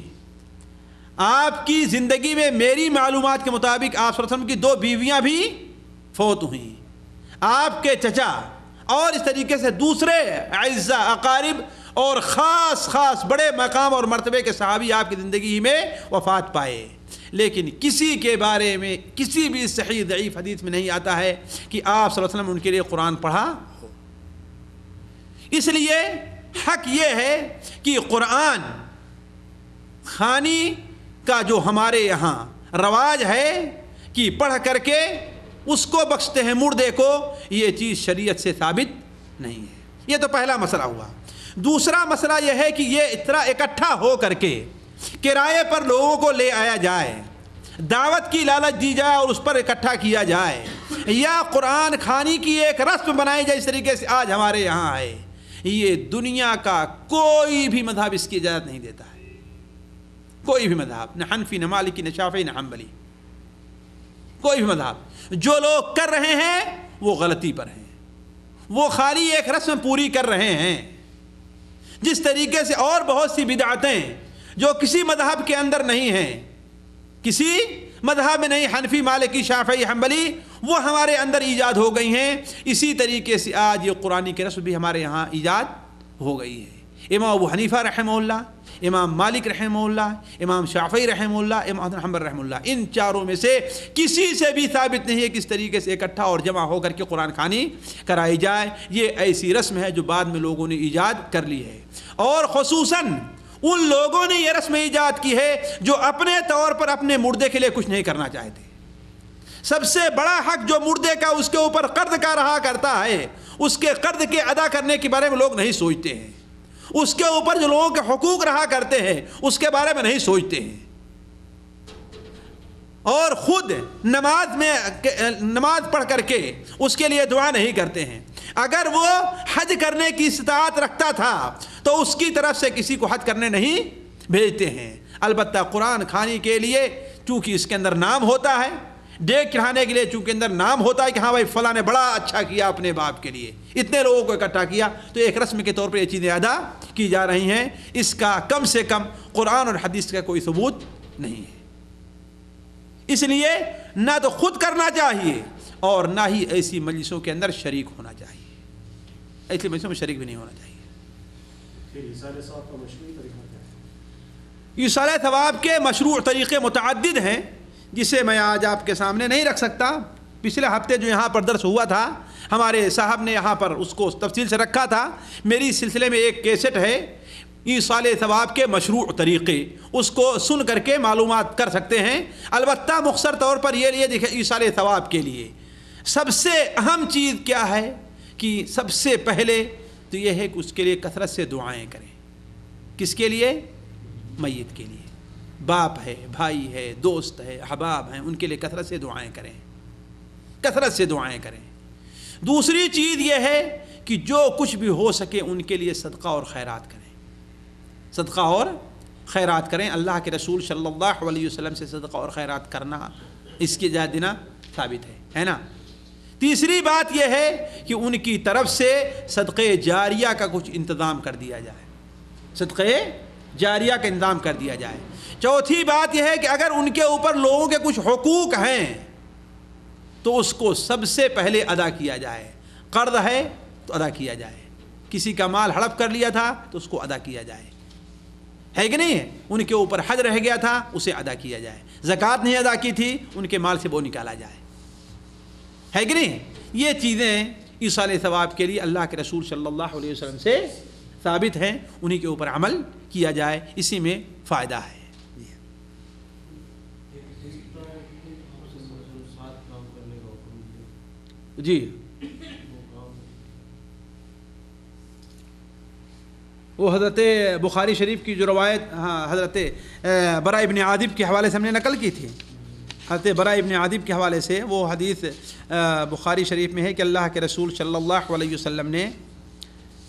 آپ کی زندگی میں میری معلومات کے مطابق آپ صلی اللہ علیہ وسلم کی 2 بیویاں بھی فوت ہوئیں. آپ کے چچا اور اس طریقے سے دوسرے اعزاء اقارب اور خاص بڑے مقام اور مرتبے کے صحابی آپ کی زندگی میں وفات پائے، لیکن کسی کے بارے میں کسی بھی صحیح ضعیف حدیث میں نہیں آتا ہے کہ آپ صلی اللہ علیہ وسلم ان کے لیے قرآن پڑھا ہو. اس لیے حق یہ ہے کہ قرآن خوانی کا جو ہمارے یہاں رواج ہے کہ پڑھ کر کے اس کو بخشتے ہیں مردے کو، یہ چیز شریعت سے ثابت نہیں ہے. یہ تو پہلا مسئلہ ہوا. دوسرا مسئلہ یہ ہے کہ یہ اتنا اکٹھا ہو کر کے کرائے پر لوگوں کو لے آیا جائے، دعوت کی لالچ دی جائے اور اس پر اکٹھا کیا جائے، یا قرآن خوانی کی ایک رسم بنائی جائے اس طریقے سے آج ہمارے یہاں ہے. یہ دنیا کا کوئی بھی مذہب اس کی اجازت نہیں دیتا ہے، کوئی بھی مذہب، نہ حنفی، نہ مالکی، نہ شافعی، نہ حنبلی، کوئی بھی مذہب. جو لوگ کر رہے ہیں وہ غلطی پر ہیں، وہ خالی ایک رسم پوری کر رہے ہیں. جس طریقے سے اور بہت سی بدعتیں جو کسی مذہب کے اندر نہیں ہیں، کسی مذہب میں نہیں، حنفی، مالکی، شافعی، حنبلی، وہ ہمارے اندر ایجاد ہو گئی ہیں. اسی طریقے سے آج یہ قرآن کی رسم بھی ہمارے یہاں ایجاد ہو گئی ہے. امام ابو حنیفہ رحمہ اللہ، امام مالک رحمہ اللہ، امام شافعی رحمہ اللہ، امام احمد بن حنبل رحمہ اللہ، ان چاروں میں سے کسی سے بھی ثابت نہیں ہے کس طریقے سے اکٹھا اور جمع ہو کر کے قرآن خوانی کرائی جائے۔ یہ ایسی رسم ہے جو بعد میں لوگوں نے ایجاد کر لی ہے، اور خصوصاً ان لوگوں نے یہ رسم ایجاد کی ہے جو اپنے طور پر اپنے مردے کے لیے کچھ نہیں کرنا چاہتے۔ سب سے بڑا حق جو مردے کا اس کے اوپر قرض کا رہا کرتا ہے، اس کے قرض کے ادا کرنے کے بارے میں لوگ نہیں سوچتے ہیں، اس کے اوپر جو لوگوں کے حقوق رہا کرتے ہیں اس کے بارے میں نہیں سوچتے ہیں، اور خود نماز پڑھ کر کے اس کے لیے دعا نہیں کرتے ہیں۔ اگر وہ حج کرنے کی استطاعت رکھتا تھا تو اس کی طرف سے کسی کو حج کرنے نہیں بھیجتے ہیں۔ البتہ قرآن خوانی کے لیے چونکہ اس کے اندر نام ہوتا ہے، دیکھ چڑھانے کے لیے چونکہ اندر نام ہوتا ہے کہ ہاں بھائی فلاں نے بڑا اچھا کیا اپنے باپ کے لیے، اتنے لوگوں کو اکٹھا کیا، تو ایک رسم کے طور پر یہ چیزیں ادا کی جا رہی ہیں۔ اس کا کم سے کم قرآن اور حدیث کا کوئی ثبوت نہیں ہے، اس لیے نہ تو خود کرنا چاہیے اور نہ ہی ایسی مجلسوں کے اندر شریک ہونا چاہیے، ایسی مجلسوں میں شریک بھی نہیں ہونا چاہیے۔ ایصال ثواب کے مشروع طریقے متعدد ہیں جسے میں آج آپ کے سامنے نہیں رکھ سکتا۔ پچھلے ہفتے جو یہاں پر درس ہوا تھا ہمارے صاحب نے یہاں پر اس کو تفصیل سے رکھا تھا، میری سلسلے میں ایک کیسٹ ہے ایصال ثواب کے مشروع طریقے، اس کو سن کر کے معلومات کر سکتے ہیں۔ البتہ مختصر طور پر یہ لیے دیکھیں ایصال ثواب کے لیے سب سے اہم چیز کیا ہے کہ سب سے پہلے تو یہ ہے کہ اس کے لیے کثرت سے دعائیں کریں۔ کس کے لیے؟ میت کے لیے، باپ ہے، بھائی ہے، دوست ہے، احباب ہیں، ان کے لیے کثرت سے دعائیں کریں، کثرت سے دعائیں کریں۔ دوسری چیز یہ ہے کہ جو کچھ بھی ہو سکے ان کے لیے صدقہ اور خیرات کریں، صدقہ اور خیرات کریں۔ اللہ کے رسول صلی اللہ علیہ وسلم سے صدقہ اور خیرات کرنا، اس کی اجازت دینا ثابت ہے نا۔ تیسری بات یہ ہے کہ ان کی طرف سے صدقے جاریہ کا کچھ انتظام کر دیا جائے، صدقے جاریہ کا انتظام کر دیا جائے۔ چوتھی بات یہ ہے کہ اگر ان کے اوپر لوگوں کے کچھ حقوق ہیں تو اس کو سب سے پہلے ادا کیا جائے۔ قرض ہے تو ادا کیا جائے، کسی کا مال ہڑپ کر لیا تھا تو اس کو ادا کیا جائے، ہے کہ نہیں؟ ان کے اوپر حج رہ گیا تھا اسے ادا کیا جائے، زکوٰۃ نہیں ادا کی تھی ان کے مال سے وہ نکالا جائے، ہے کہ نہیں؟ یہ چیزیں ایصال ثواب کے لیے اللہ کے رسول صلی اللہ علیہ وسلم سے ثابت ہیں، انہی کے اوپر عمل کیا جائے، اسی میں فائدہ ہے۔ جی وہ حضرت بخاری شریف کی جو روایت حضرت براء ابن عازب کے حوالے سے ہم نے نقل کی تھی، حضرت براء ابن عازب کے حوالے سے وہ حدیث بخاری شریف میں ہے کہ اللہ کے رسول صلی اللہ علیہ وسلم نے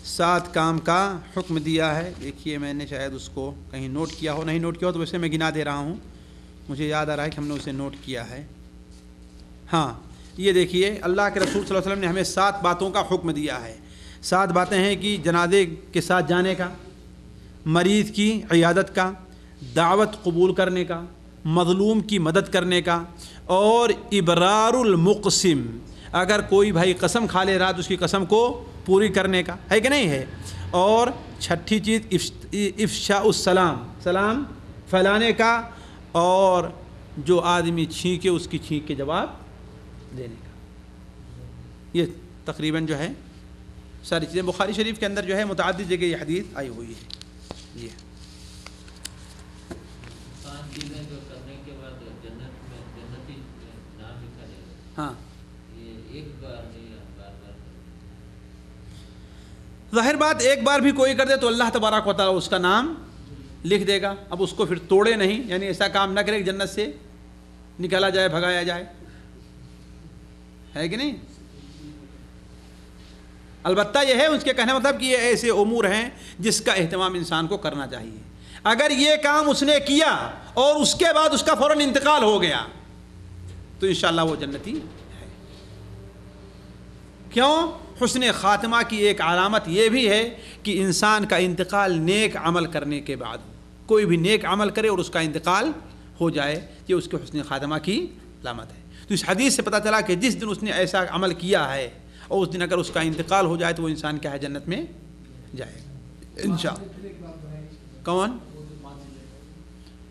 7 کام کا حکم دیا ہے۔ دیکھیے میں نے شاید اس کو کہیں نوٹ کیا ہو، نہیں نوٹ کیا ہو تو ویسے میں گنا دے رہا ہوں، مجھے یاد آ رہا ہے کہ ہم نے اسے نوٹ کیا ہے۔ ہاں یہ دیکھیے اللہ کے رسول صلی اللہ علیہ وسلم نے ہمیں 7 باتوں کا حکم دیا ہے۔ 7 باتیں ہیں کہ جنازے کے ساتھ جانے کا، مریض کی عیادت کا، دعوت قبول کرنے کا، مظلوم کی مدد کرنے کا، اور ابرار المقسم، اگر کوئی بھائی قسم کھا لے رہا تو اس کی قسم کو پوری کرنے کا، ہے کہ نہیں ہے؟ اور چھٹی چیز افشاء السلام، سلام پھیلانے کا، اور جو آدمی چھینکے اس کی چھینک کے جواب دینے کا۔ یہ تقریباً جو ہے ساری چیزیں بخاری شریف کے اندر جو ہے متعدد جگہ یہ حدیث آئی ہوئی ہے۔ یہ ہاں ظاہر بات ایک بار بھی کوئی کر دے تو اللہ تبارک و تعالیٰ اس کا نام لکھ دے گا، اب اس کو پھر توڑے نہیں، یعنی ایسا کام نہ کرے کہ جنت سے نکالا جائے، بھگایا جائے، ہے کہ نہیں؟ البتہ یہ ہے اس کے کہنے مطلب کہ یہ ایسے امور ہیں جس کا اہتمام انسان کو کرنا چاہیے۔ اگر یہ کام اس نے کیا اور اس کے بعد اس کا فوراً انتقال ہو گیا تو انشاءاللہ وہ جنتی ہے۔ کیوں؟ حسن خاتمہ کی ایک علامت یہ بھی ہے کہ انسان کا انتقال نیک عمل کرنے کے بعد، کوئی بھی نیک عمل کرے اور اس کا انتقال ہو جائے، یہ اس کے حسن خاتمہ کی علامت ہے۔ تو اس حدیث سے پتہ چلا کہ جس دن اس نے ایسا عمل کیا ہے اور اس دن اگر اس کا انتقال ہو جائے تو وہ انسان کیا ہے؟ جنت میں جائے گا۔ انشاءاللہ۔ کون؟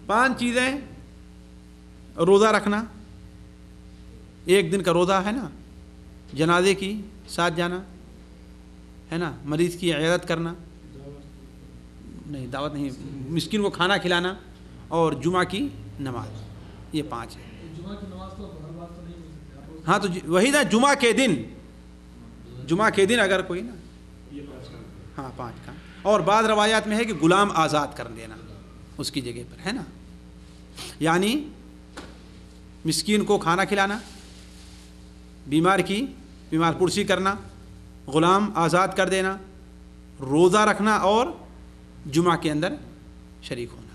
5 چیزیں۔ روزہ رکھنا، ایک دن کا روزہ ہے نا، جنازے کی ساتھ جانا ہے نا، مریض کی عیادت کرنا، نہیں دعوت نہیں، مسکین کو کھانا کھلانا، اور جمعہ کی نماز، یہ 5 ہے۔ جمعہ کی نماز تو ہر بات تو نہیں مل سکتی۔ ہاں تو وہی نا، جمعہ کے دن اگر کوئی نا، ہاں 5 کا۔ اور بعض روایات میں ہے کہ غلام آزاد کر دینا اس کی جگہ پر، ہے نا، یعنی مسکین کو کھانا کھلانا، بیمار پرسی کرنا، غلام آزاد کر دینا، روزہ رکھنا، اور جمعہ کے اندر شریک ہونا،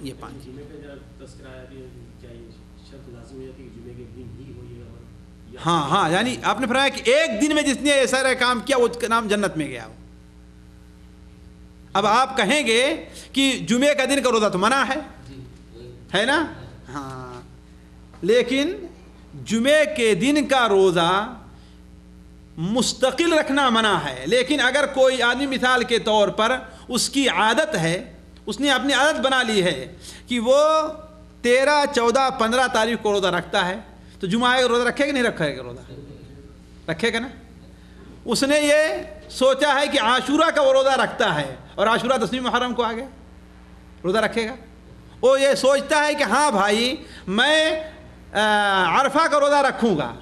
یہ 5۔ ہاں یعنی آپ نے فرمایا کہ ایک دن میں جس نے ایسا کام کیا وہ کا نام جنت میں گیا ہو۔ اب آپ کہیں گے کہ جمعے کا دن کا روزہ تو منع ہے نا، ہاں، لیکن جمعے کے دن کا روزہ مستقل رکھنا منع ہے، لیکن اگر کوئی آدمی مثال کے طور پر اس کی عادت ہے، اس نے اپنی عادت بنا لی ہے کہ وہ 13، 14، 15 تاریخ کو روزہ رکھتا ہے، تو جمعہ کا روزہ رکھے گا نہیں رکھے گا؟ روزہ رکھے گا نا۔ اس نے یہ سوچا ہے کہ عاشورہ کا وہ روزہ رکھتا ہے، اور عاشورہ 10ویں محرم کو آ گیا، روزہ رکھے گا؟ وہ یہ سوچتا ہے کہ ہاں بھائی میں عرفہ کا روزہ رکھوں گا،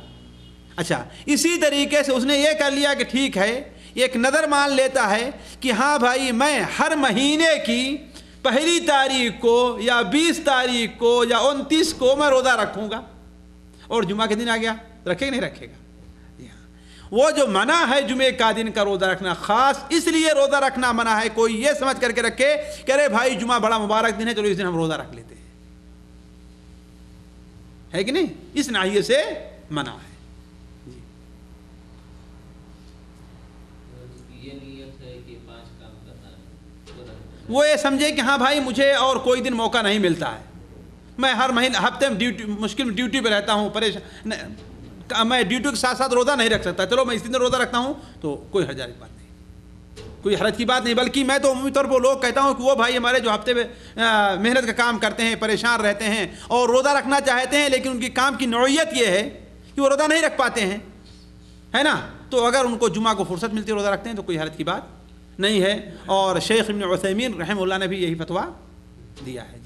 اچھا اسی طریقے سے اس نے یہ کر لیا کہ ٹھیک ہے، ایک نظر مان لیتا ہے کہ ہاں بھائی میں ہر مہینے کی 1 تاریخ کو یا 20 تاریخ کو یا 29 کو میں روزہ رکھوں گا، اور جمعہ کے دن آ گیا، رکھے گا نہیں رکھے گا؟ وہ جو منع ہے جمعے کا دن کا روزہ رکھنا، خاص اس لیے روزہ رکھنا منع ہے، کوئی یہ سمجھ کر کے رکھے کہ ارے بھائی جمعہ بڑا مبارک دن ہے، چلو اس دن ہم روزہ رکھ لیتے ہیں، ہے کہ نہیں؟ اس ناحیے سے منع ہے۔ وہ یہ سمجھے کہ ہاں بھائی مجھے اور کوئی دن موقع نہیں ملتا ہے، میں ہر مہینے ہفتے میں ڈیوٹی پہ رہتا ہوں، پریشان، میں ڈیوٹی کے ساتھ ساتھ روزہ نہیں رکھ سکتا، چلو میں اس دن روزہ رکھتا ہوں، تو کوئی حرج کی بات نہیں، کوئی حرج کی بات نہیں، بلکہ میں تو عمومی طور پر لوگ کہتا ہوں کہ وہ بھائی ہمارے جو ہفتے میں محنت کا کام کرتے ہیں، پریشان رہتے ہیں اور روزہ رکھنا چاہتے ہیں، لیکن ان کی کام کی نوعیت یہ ہے کہ وہ روزہ نہیں رکھ پاتے ہیں، ہے نا، تو اگر ان کو جمعہ کو فرصت ملتی ہے روزہ رکھتے ہیں تو کوئی حرج کی بات نہیں ہے۔ اور شیخ ابن عثیمین رحمہ اللہ نے بھی یہی فتویٰ دیا ہے۔